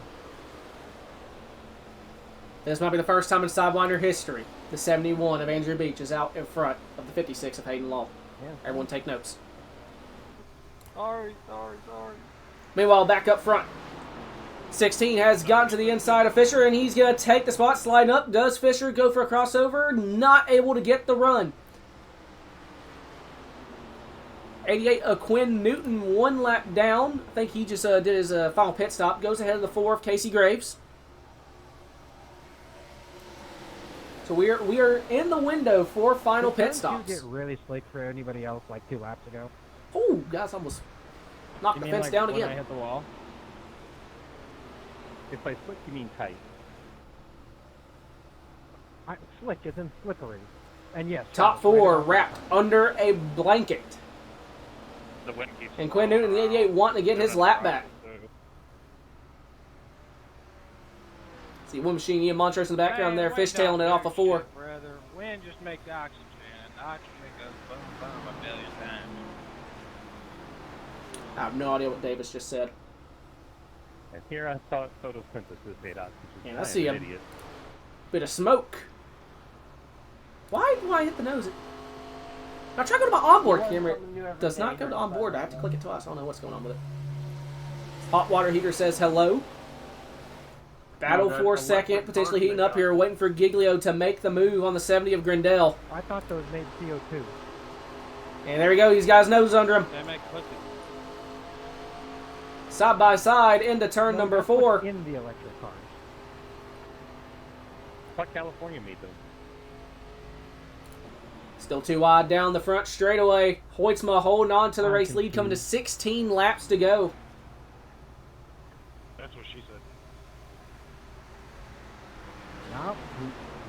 This might be the first time in Sidewinder history the 71 of Andrew Beach is out in front of the 56 of Hayden Law. Yeah. Everyone take notes. Sorry. Meanwhile, back up front. 16 has gotten to the inside of Fisher, and he's going to take the spot, sliding up. Does Fisher go for a crossover? Not able to get the run. 88 of Quinn Newton, one lap down. I think he just did his final pit stop. Goes ahead of the 4 of Casey Graves. So we are in the window for final pit stops. Did you get really slick for anybody else like 2 laps ago? Oh, guys, almost knocked the fence down when again. I hit the wall? If by slick, you mean tight. Slick is in slippery. And yes. Top 4 wrapped under a blanket. The wind keeps And Quinn Newton, the 88, wanting to get his lap back. See one machine, Ian Montrose in the background there, fishtailing it off a 4. Shit, brother. Wind just makes oxygen. Oxygen goes boom, boom a million times. I have no idea what Davis just said. And here I thought photosynthesis made oxygen. Yeah, I see am a an idiot. bit of smoke. Why do I hit the nose? Now try to go to my onboard camera. It does not go to onboard. I have to click it twice. I don't know what's going on with it. Hot water heater says hello. Battle for second, potentially heating up here, waiting for Giglio to make the move on the 70 of Grindel. I thought those made CO2. And there we go. He's got his nose under him. They make pussy. Side by side into turn number 4. In the electric cars. I thought California made them. Still too wide down the front straightaway. Hoytsma holding on to the race lead, coming to 16 laps to go. That's what she said.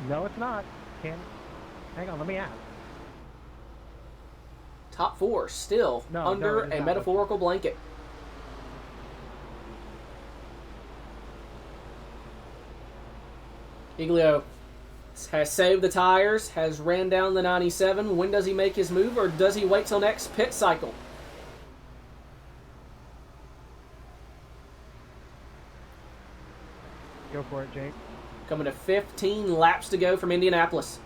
No, it's not. Hang on, let me ask. Top 4 still under it is a not. metaphorical blanket. Giglio has saved the tires, has ran down the 97. When does he make his move, or does he wait till next pit cycle? Go for it, Jake. Coming to 15 laps to go from Indianapolis.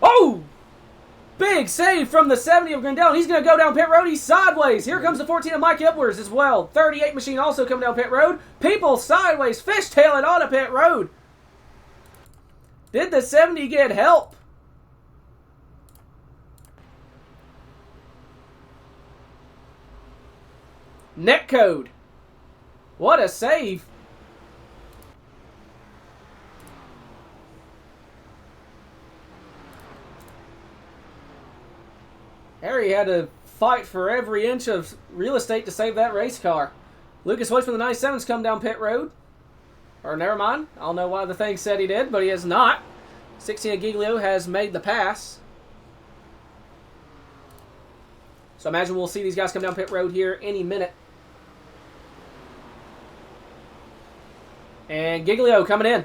Oh! Big save from the 70 of Grindel. He's going to go down pit road. He's sideways. Here comes the 14 of Mike Edwards as well. 38 machine also coming down pit road. People sideways, fishtailing on a pit road. Did the 70 get help? Netcode. What a save. Harry had to fight for every inch of real estate to save that race car. Lucas Hoyt from the 97's come down pit road. Or never mind. I don't know why the thing said he did, but he has not. 16 Giglio has made the pass. So I imagine we'll see these guys come down pit road here any minute. And Giglio coming in.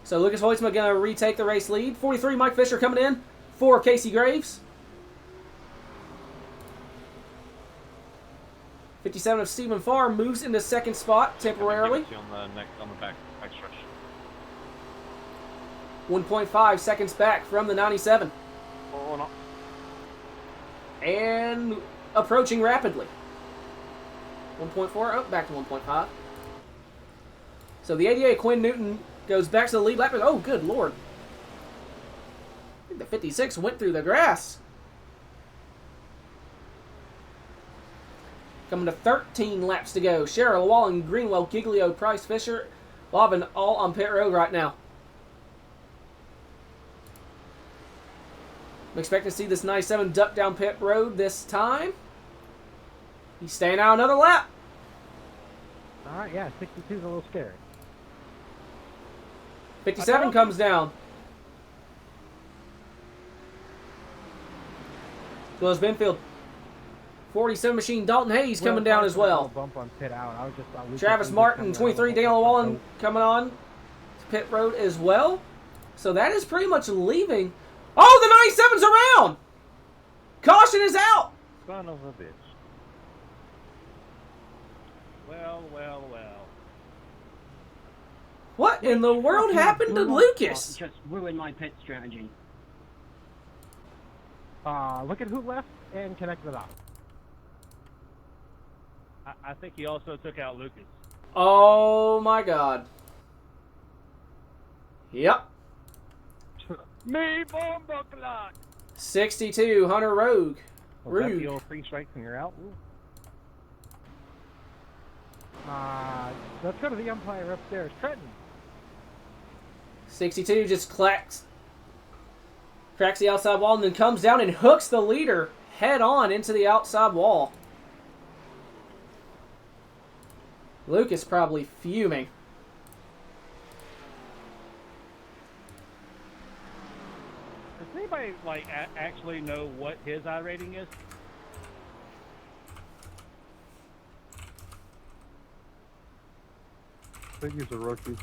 So Lucas Hoytsma going to retake the race lead. 43 Mike Fisher coming in for Casey Graves. 57 of Stephen Farr moves into second spot temporarily. On the back stretch. 1.5 seconds back from the 97. Oh, no. And approaching rapidly. 1.4, oh, back to 1.5. So the 88 Quinn Newton goes back to the lead lap. Oh, good lord. I think the 56 went through the grass. Coming to 13 laps to go. Cheryl, Wallen, Greenwell, Giglio, Price, Fisher, Lobbin all on pit road right now. I'm expecting to see this 97 duck down pit road this time. He's staying out another lap. All right, yeah, 62 is a little scary. 57 comes down. Goes Benfield. 47 machine Dalton Hayes coming down as well. Bump on pit out. I was just Travis Martin, 23 Daniel Wallen coming on to pit road as well. So that is pretty much leaving. Oh, the 97's around! Caution is out! Son of a bitch. Well. What in the world happened to Lucas? Just ruined my pit strategy. Look at who left and connect the dots. I think he also took out Lucas. Oh my god. Yep. Me bomba clock. 62, Hunter Rogue. Was that the old free strikes when you're out? Let's go to the umpire upstairs. Trenton. 62 just cracks the outside wall and then comes down and hooks the leader head on into the outside wall. Lucas probably fuming. Does anybody actually know what his I rating is? I think he's a rookie.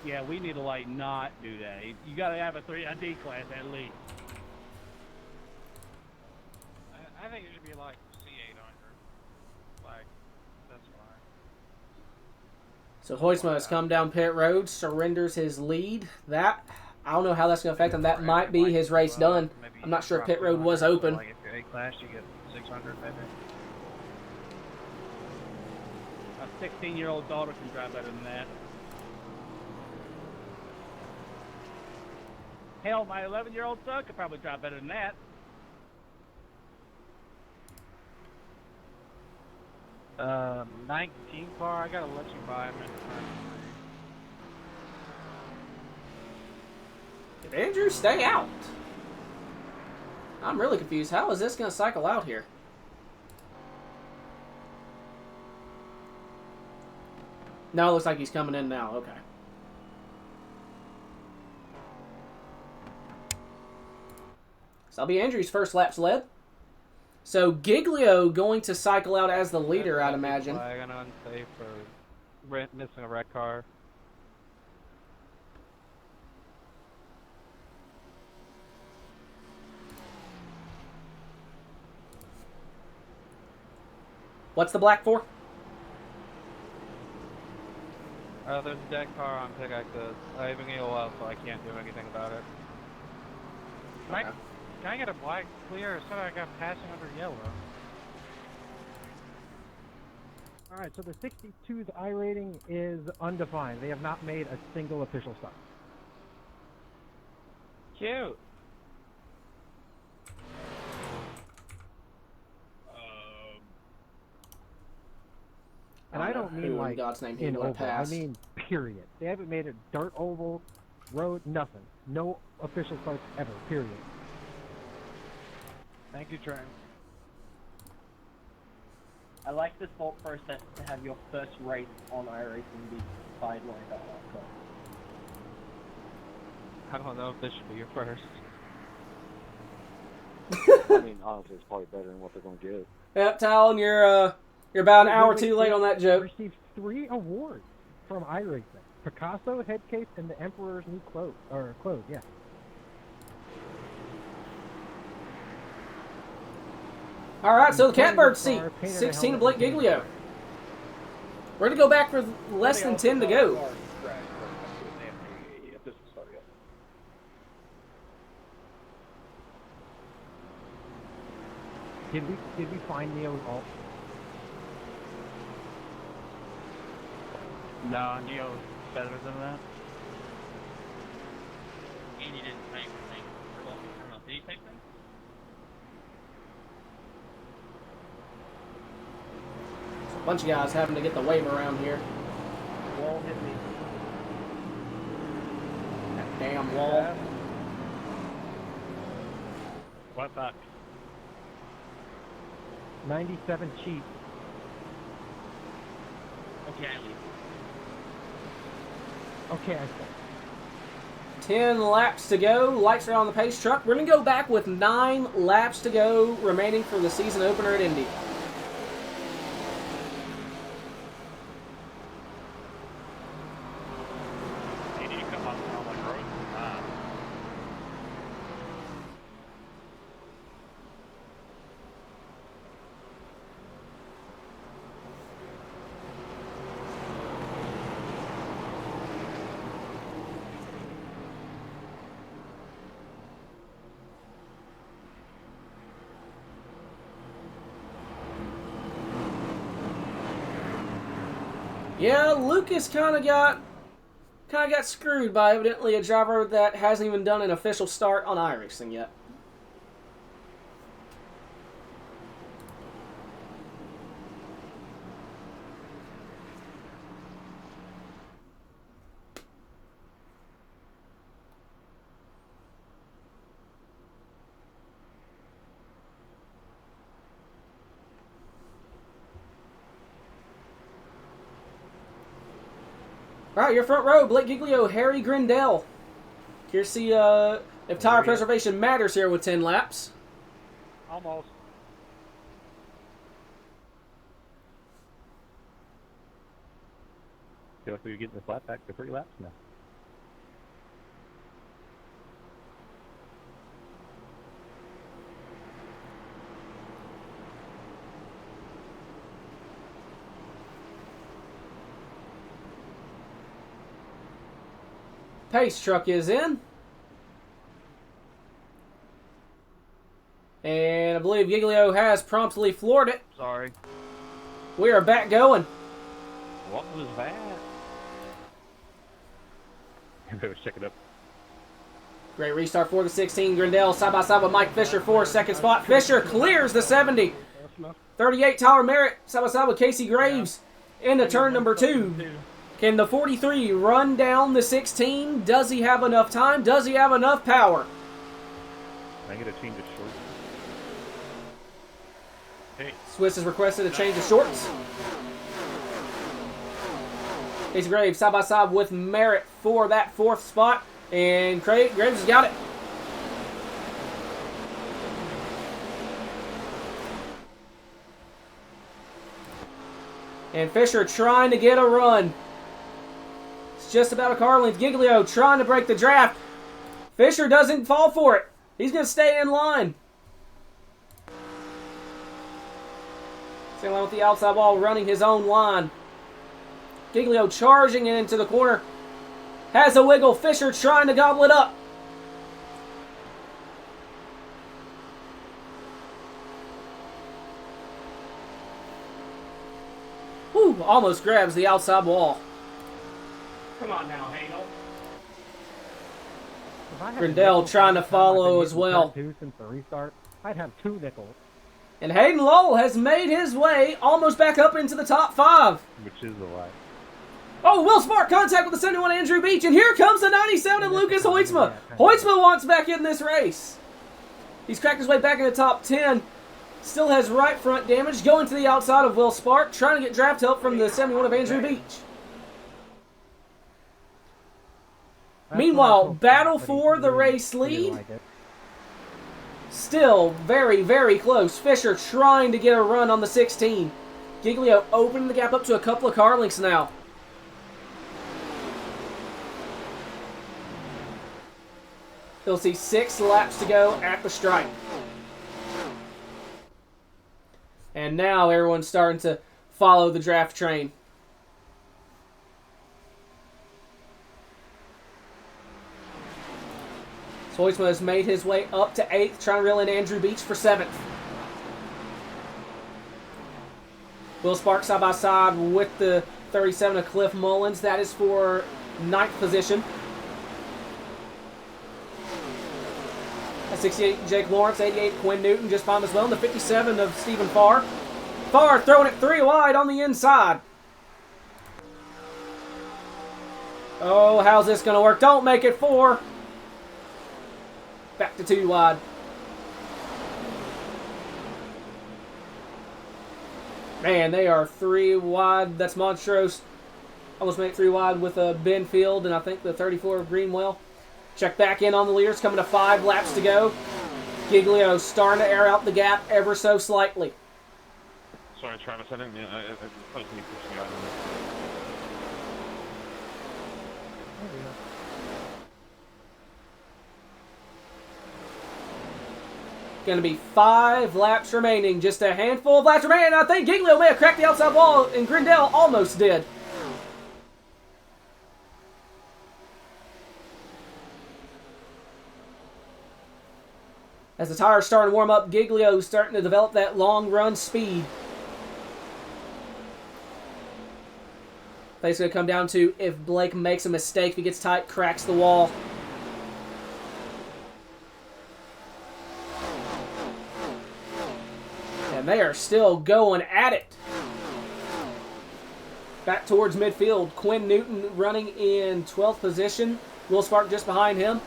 Yeah, we need to not do that. You got to have a 3 ID class at least. I think it should be like C800. That's fine. So Hoytsma has come down pit road, surrenders his lead. I don't know how that's going to affect him. That might be his race done. I'm not sure if pit road was open. Like if you're A class, you get 600 maybe. A 16-year-old daughter can drive better than that. Hell, my 11-year-old son could probably drive better than that. Uh, 19 car. I gotta let you buy him in Did Andrew stay out? I'm really confused. How is this going to cycle out here? No, it looks like he's coming in now. Okay. So that'll be Andrew's first lap's led. So Giglio going to cycle out as the leader, I'd imagine. Flag and unsafe for missing a red car. What's the black for? There's a dead car on pick access. I have an EOL, so I can't do anything about it. Can I get a black clear? It said I got passing under yellow. All right, so the 62's I rating is undefined. They have not made a single official stop. Cute. don't mean who in like God's name he in would have oval. I passed. mean period. They haven't made a dirt oval, road, nothing. No official starts ever. Period. Thank you, Trent. I like the thought process to have your first race on iRacing be Sidewinder ARCA. I don't know if this should be your first. I mean, honestly, it's probably better than what they're going to get. Yep, Talon, you're about an hour too late on that joke. Received 3 awards from iRacing: Picasso, Headcase, and the Emperor's New Clothes. Yeah. All right, so the Catbird seat, 16 to Blake Giglio. We're gonna go back for less than 10 to go. Did we find Neo's alt? No, Neo's better than that. Andy didn't type anything. Did he type things? A bunch of guys having to get the wave around here. Wall hit me. That damn wall. What back? 97 cheap. Okay, I leave. Okay, I said. 10 laps to go. Lights are on the pace truck. We're going to go back with 9 laps to go remaining for the season opener at Indy. You need to come on like road. Yeah, Lucas kind of got screwed by evidently a driver that hasn't even done an official start on iRacing yet. All right, your front row, Blake Giglio, Harry Grindell. Here to see if tire preservation matters here with 10 laps. Almost. Feel like we're getting this lap back to 3 laps now. Pace truck is in. And I believe Giglio has promptly floored it. Sorry. We are back going. What was that? Better check it up. Great restart for the 16. Grindell side by side with Mike Fisher for second spot. Fisher clears the 70. 38 Tyler Merritt side by side with Casey Graves into turn number 2. Can the 43 run down the 16? Does he have enough time? Does he have enough power? I get a change of shorts. Hey. Swiss has requested a change of shorts. Casey Graves side by side with Merritt for that 4th spot. And Graves has got it. And Fisher trying to get a run. It's just about a car length. Giglio trying to break the draft. Fisher doesn't fall for it. He's going to stay in line. Staying line with the outside wall, running his own line. Giglio charging into the corner. Has a wiggle. Fisher trying to gobble it up. Whew, almost grabs the outside wall. Come on now, Hagel. If I had Grindell nickels trying to every time I've been follow as using well. turn 2 since the restart, I'd have 2 nickels. And Hayden Lowell has made his way almost back up into the top 5. Which is a lot. Oh, Will Smart contact with the 71 Andrew Beach, and here comes the 97 of Lucas Hoytsma. Hoytsma wants back in this race. He's cracked his way back in the top 10. Still has right front damage, going to the outside of Will Spark, trying to get draft help from the 71 of Andrew Beach. Meanwhile, battle for the race lead. Still very, very close. Fisher trying to get a run on the 16. Giglio opening the gap up to a couple of car lengths now. He'll see 6 laps to go at the stripe. And now everyone's starting to follow the draft train. Hoytsma has made his way up to 8th, trying to reel in Andrew Beach for 7th. Will Sparks side by side with the 37 of Cliff Mullins. That is for 9th position. At 68, Jake Lawrence. 88, Quinn Newton just behind as well. And the 57 of Stephen Farr. Farr throwing it 3 wide on the inside. Oh, how's this going to work? Don't make it 4. Back to 2 wide. Man, they are 3 wide. That's Montrose. Almost made it 3 wide with Benfield and I think the 34 of Greenwell. Check back in on the leaders. Coming to 5 laps to go. Giglio starting to air out the gap ever so slightly. Sorry, Travis. I didn't mean. I was me pushing out. Going to be 5 laps remaining. Just a handful of laps remaining. I think Giglio may have cracked the outside wall, and Grindell almost did. As the tires starting to warm up, Giglio's starting to develop that long run speed. It's going to come down to if Blake makes a mistake, if he gets tight, cracks the wall. And they are still going at it. Back towards midfield. Quinn Newton running in 12th position. Will Spark just behind him.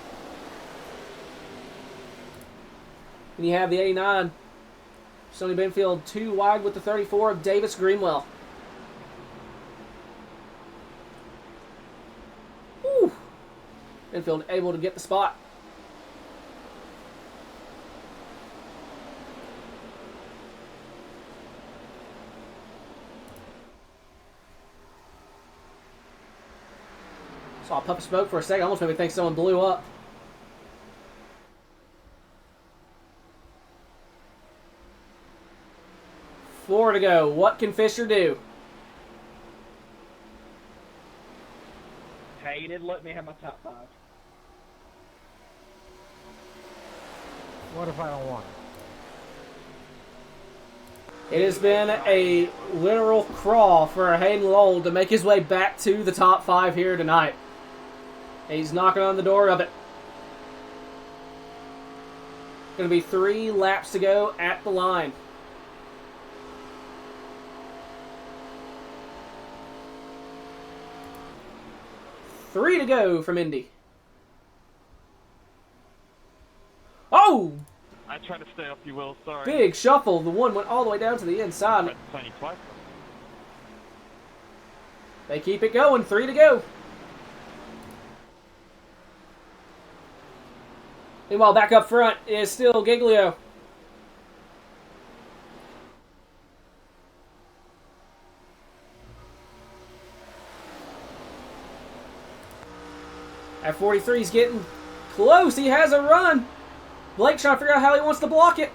And you have the 89. Sonny Benfield 2 wide with the 34 of Davis Greenwell. Whew. Benfield able to get the spot. Saw a puff of smoke for a second. Almost made me think someone blew up. Four to go. What can Fisher do? Hey, you didn't let me have my top 5. What if I don't want it? It has been a literal crawl for Hayden Lowell to make his way back to the top 5 here tonight. He's knocking on the door of it. Going to be 3 laps to go at the line. Three to go from Indy. Oh! I tried to stay up, you will. Sorry. Big shuffle. The one went all the way down to the inside. They keep it going. 3 to go. Meanwhile, back up front is still Giglio. At 43, he's getting close. He has a run. Blake trying to figure out how he wants to block it.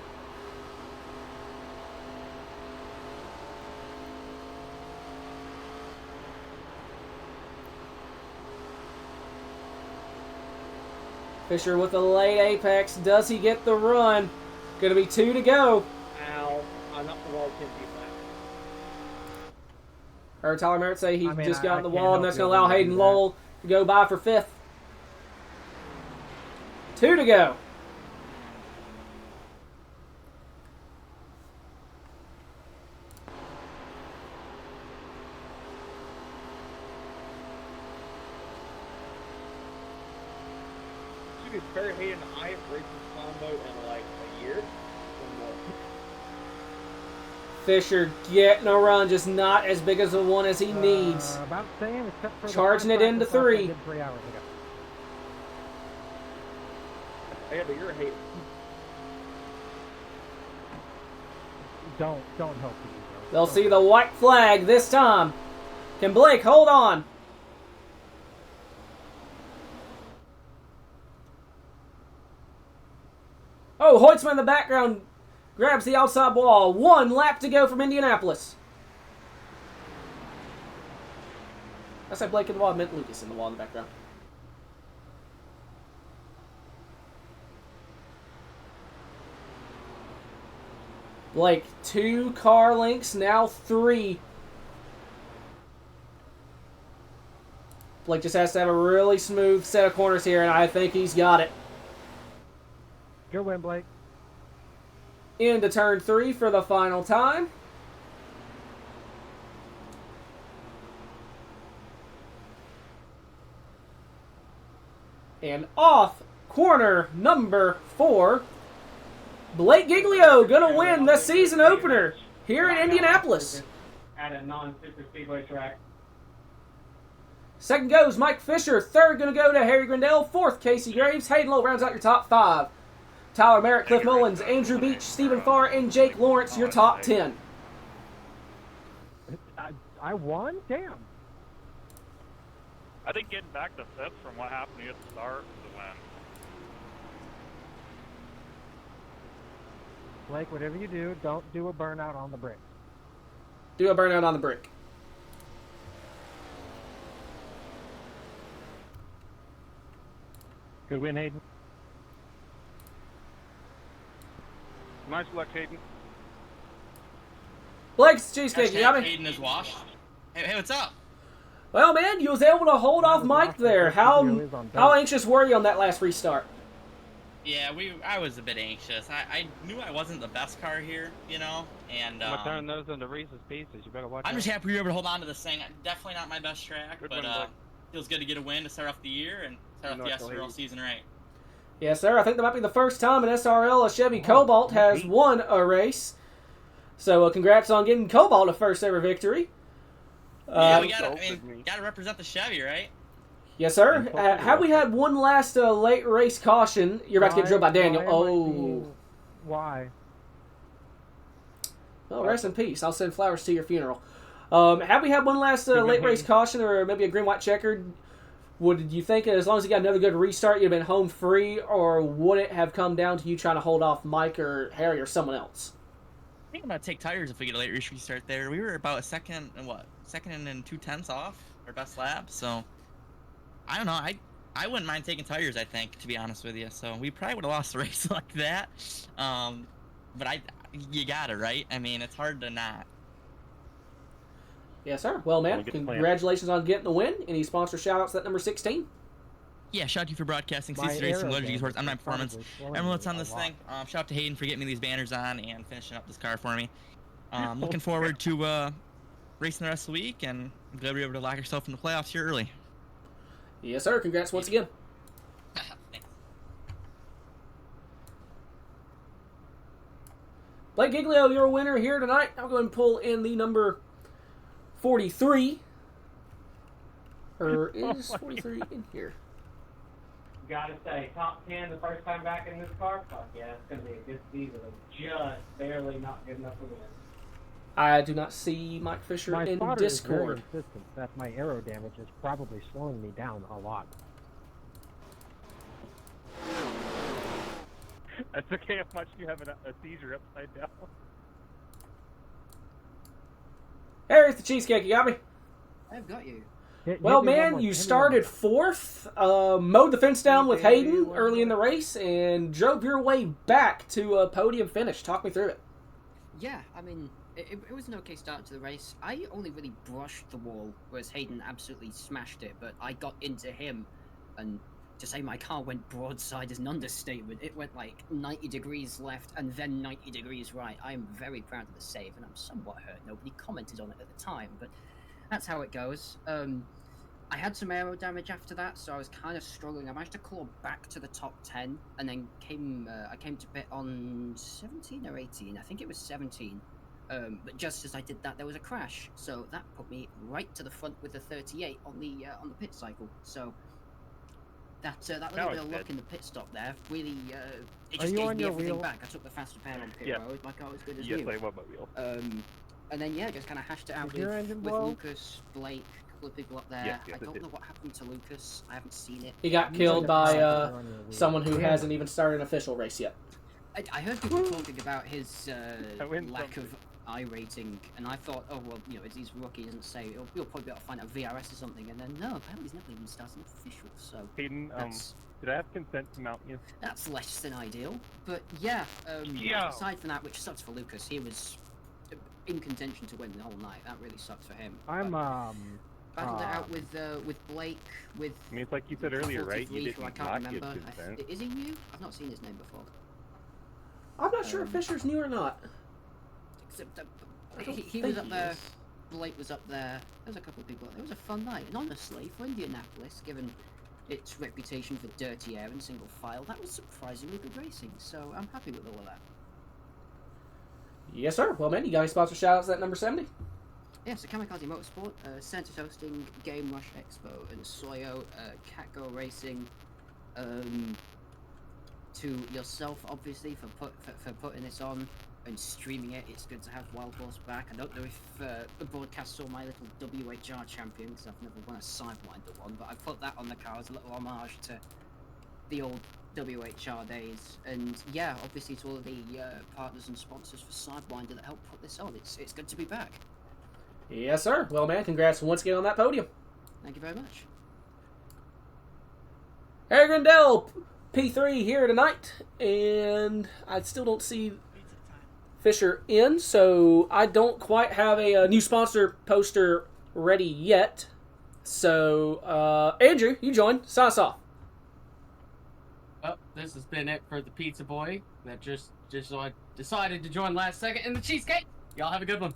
Fisher with a late apex. Does he get the run? Going to be 2 to go. Ow. I'm up the wall 10 feet back. Heard Tyler Merritt say he just got on the wall, and that's going to allow Hayden Lowell to go by for 5th. 2 to go. dude, Barry Hayden and I have raced this combo in like a year or more. Fisher getting a run, just not as big as the one as he needs. About the same, except for Charging the it into 3. I did 3 hours ago. Yeah, but you're a hater. Don't help me. They'll see the white flag this time. Can Blake hold on? Oh, Hoytsman in the background grabs the outside wall. 1 lap to go from Indianapolis. I said Blake in the wall. I meant Lucas in the wall in the background. Blake, 2 car lengths, now 3. Blake just has to have a really smooth set of corners here, and I think he's got it. Good win, Blake. Into turn 3 for the final time. And off corner number 4. Blake Giglio gonna win the season opener here in Indianapolis. At a non-super speedway track. Second goes Mike Fisher. Third gonna go to Harry Grindell. Fourth, Casey Graves. Hayden Lowe rounds out your top 5. Tyler Merritt, Cliff Mullins, Andrew Beach, Stephen Farr, and Jake Lawrence, your top 10. I won? Damn. I think getting back to 5th from what happened to you at the start was a win. Blake, whatever you do, don't do a burnout on the brick. Do a burnout on the brick. Good win, Hayden. Nice luck, Hayden. Blake's cheesecake, you got me? Hayden is washed. Hey, what's up? Well, man, you was able to hold off Mike there. How anxious were you on that last restart? Yeah, I was a bit anxious. I knew I wasn't the best car here, you know, and I'm gonna turn those into Reese's Pieces. You better watch I'm out. just happy we were able to hold on to this thing. Definitely not my best track, Good but win, feels good to get a win to start off the year and start off the SRL season right. Yes, sir. I think that might be the first time in SRL a Chevy Cobalt has won a race. So congrats on getting Cobalt a first ever victory. Yeah, we gotta represent the Chevy, right? Yes, sir. Have we had one last late race caution? You're about to get drilled by Daniel. Oh. Why? Well, rest in peace. I'll send flowers to your funeral. Have we had one last late race caution or maybe a green-white checkered? Would you think as long as you got another good restart, you'd have been home free, or would it have come down to you trying to hold off Mike or Harry or someone else? I think I'm gonna take tires if we get a late race restart there. We were about second and 2/10 off our best lap, so I don't know. I wouldn't mind taking tires, I think, to be honest with you. So we probably would have lost the race like that. But you got it, right? I mean, it's hard to not. Yes, sir. Well, man, congratulations on getting the win. Any sponsor shout-outs at number 16? Yeah, shout out to you for broadcasting, CC Racing, Logic Sports, I'm Performance. Everyone that's on this thing, shout out to Hayden for getting me these banners on and finishing up this car for me. Looking forward to racing the rest of the week, and I'm glad we were able to lock ourselves in the playoffs here early. Yes, sir. Congrats once again. Blake Giglio, your winner here tonight. I'll go and pull in the number 43. Or is 43 in here? Gotta say, top 10 the first time back in this car? Fuck yeah, it's gonna be a good season. Just barely not good enough to win. I do not see Mike Fisher in spotter is very Discord. insistent that my aero damage is probably slowing me down a lot. That's okay how much you have a seizure upside down. Here's the cheesecake. You got me? I've got you. Well, man, you started 4th, mowed the fence down with Hayden early in the race, and drove your way back to a podium finish. Talk me through it. Yeah, I mean, it was an okay start to the race. I only really brushed the wall, whereas Hayden absolutely smashed it, but I got into him, and to say my car went broadside is an understatement. It went like 90 degrees left and then 90 degrees right. I am very proud of the save, and I'm somewhat hurt. Nobody commented on it at the time, but that's how it goes. I had some aero damage after that, so I was kind of struggling. I managed to claw back to the top 10, and then I came to pit on 17 or 18. I think it was 17. But just as I did that, there was a crash, so that put me right to the front with the 38 on the pit cycle. So that little bit of luck in the pit stop there really it just gave me everything back. I took the faster pair on pit road. My car was good as new. Yes, I love my wheel. And then yeah, just kind of hashed it out with Lucas, Blake, a couple of people up there. Yes, I don't know what happened to Lucas. I haven't seen it. He got killed by someone who hasn't even started an official race yet. I heard people talking about his lack of I rating, and I thought, oh well, you know, he's rookie, doesn't say he'll probably be able to find a VRS or something, and then no, apparently he's never even started an official. So Hayden, did I have consent to mount you? that's less than ideal, but yeah. Aside from that, which sucks for Lucas, he was in contention to win the whole night. That really sucks for him. I'm battled it out with Blake, with. I mean, it's like you said earlier, right? You didn't I can't not give remember. consent. Is he new? I've not seen his name before. I'm not sure if Fisher's new or not. Except he was up there. Blake was up there. There was a couple of people. It was a fun night, and honestly, for Indianapolis, given its reputation for dirty air and single file, that was surprisingly good racing. So I'm happy with all of that. Yes, sir. Well, man, you got any sponsor shout-outs at number 70? Yeah, so Kamikaze Motorsport, Centers Hosting, Game Rush Expo, and Soyo, Catgo Racing, to yourself, obviously, for putting this on and streaming it. It's good to have Wild Horse back. I don't know if the broadcast saw my little WHR champion, because I've never won a Sidewinder one, but I put that on the car as a little homage to the old WHR days. And yeah, obviously to all of the partners and sponsors for Sidewinder that helped put this on. It's good to be back. Yes, sir. Well, man, congrats once again on that podium. Thank you very much. Harry Grindell, P3 here tonight, and I still don't see Fisher in, so I don't quite have a new sponsor poster ready yet. So, Andrew, you join. Sign us off. Well, this has been it for the Pizza Boy that just so I decided to join last second in the cheesecake. Y'all have a good one.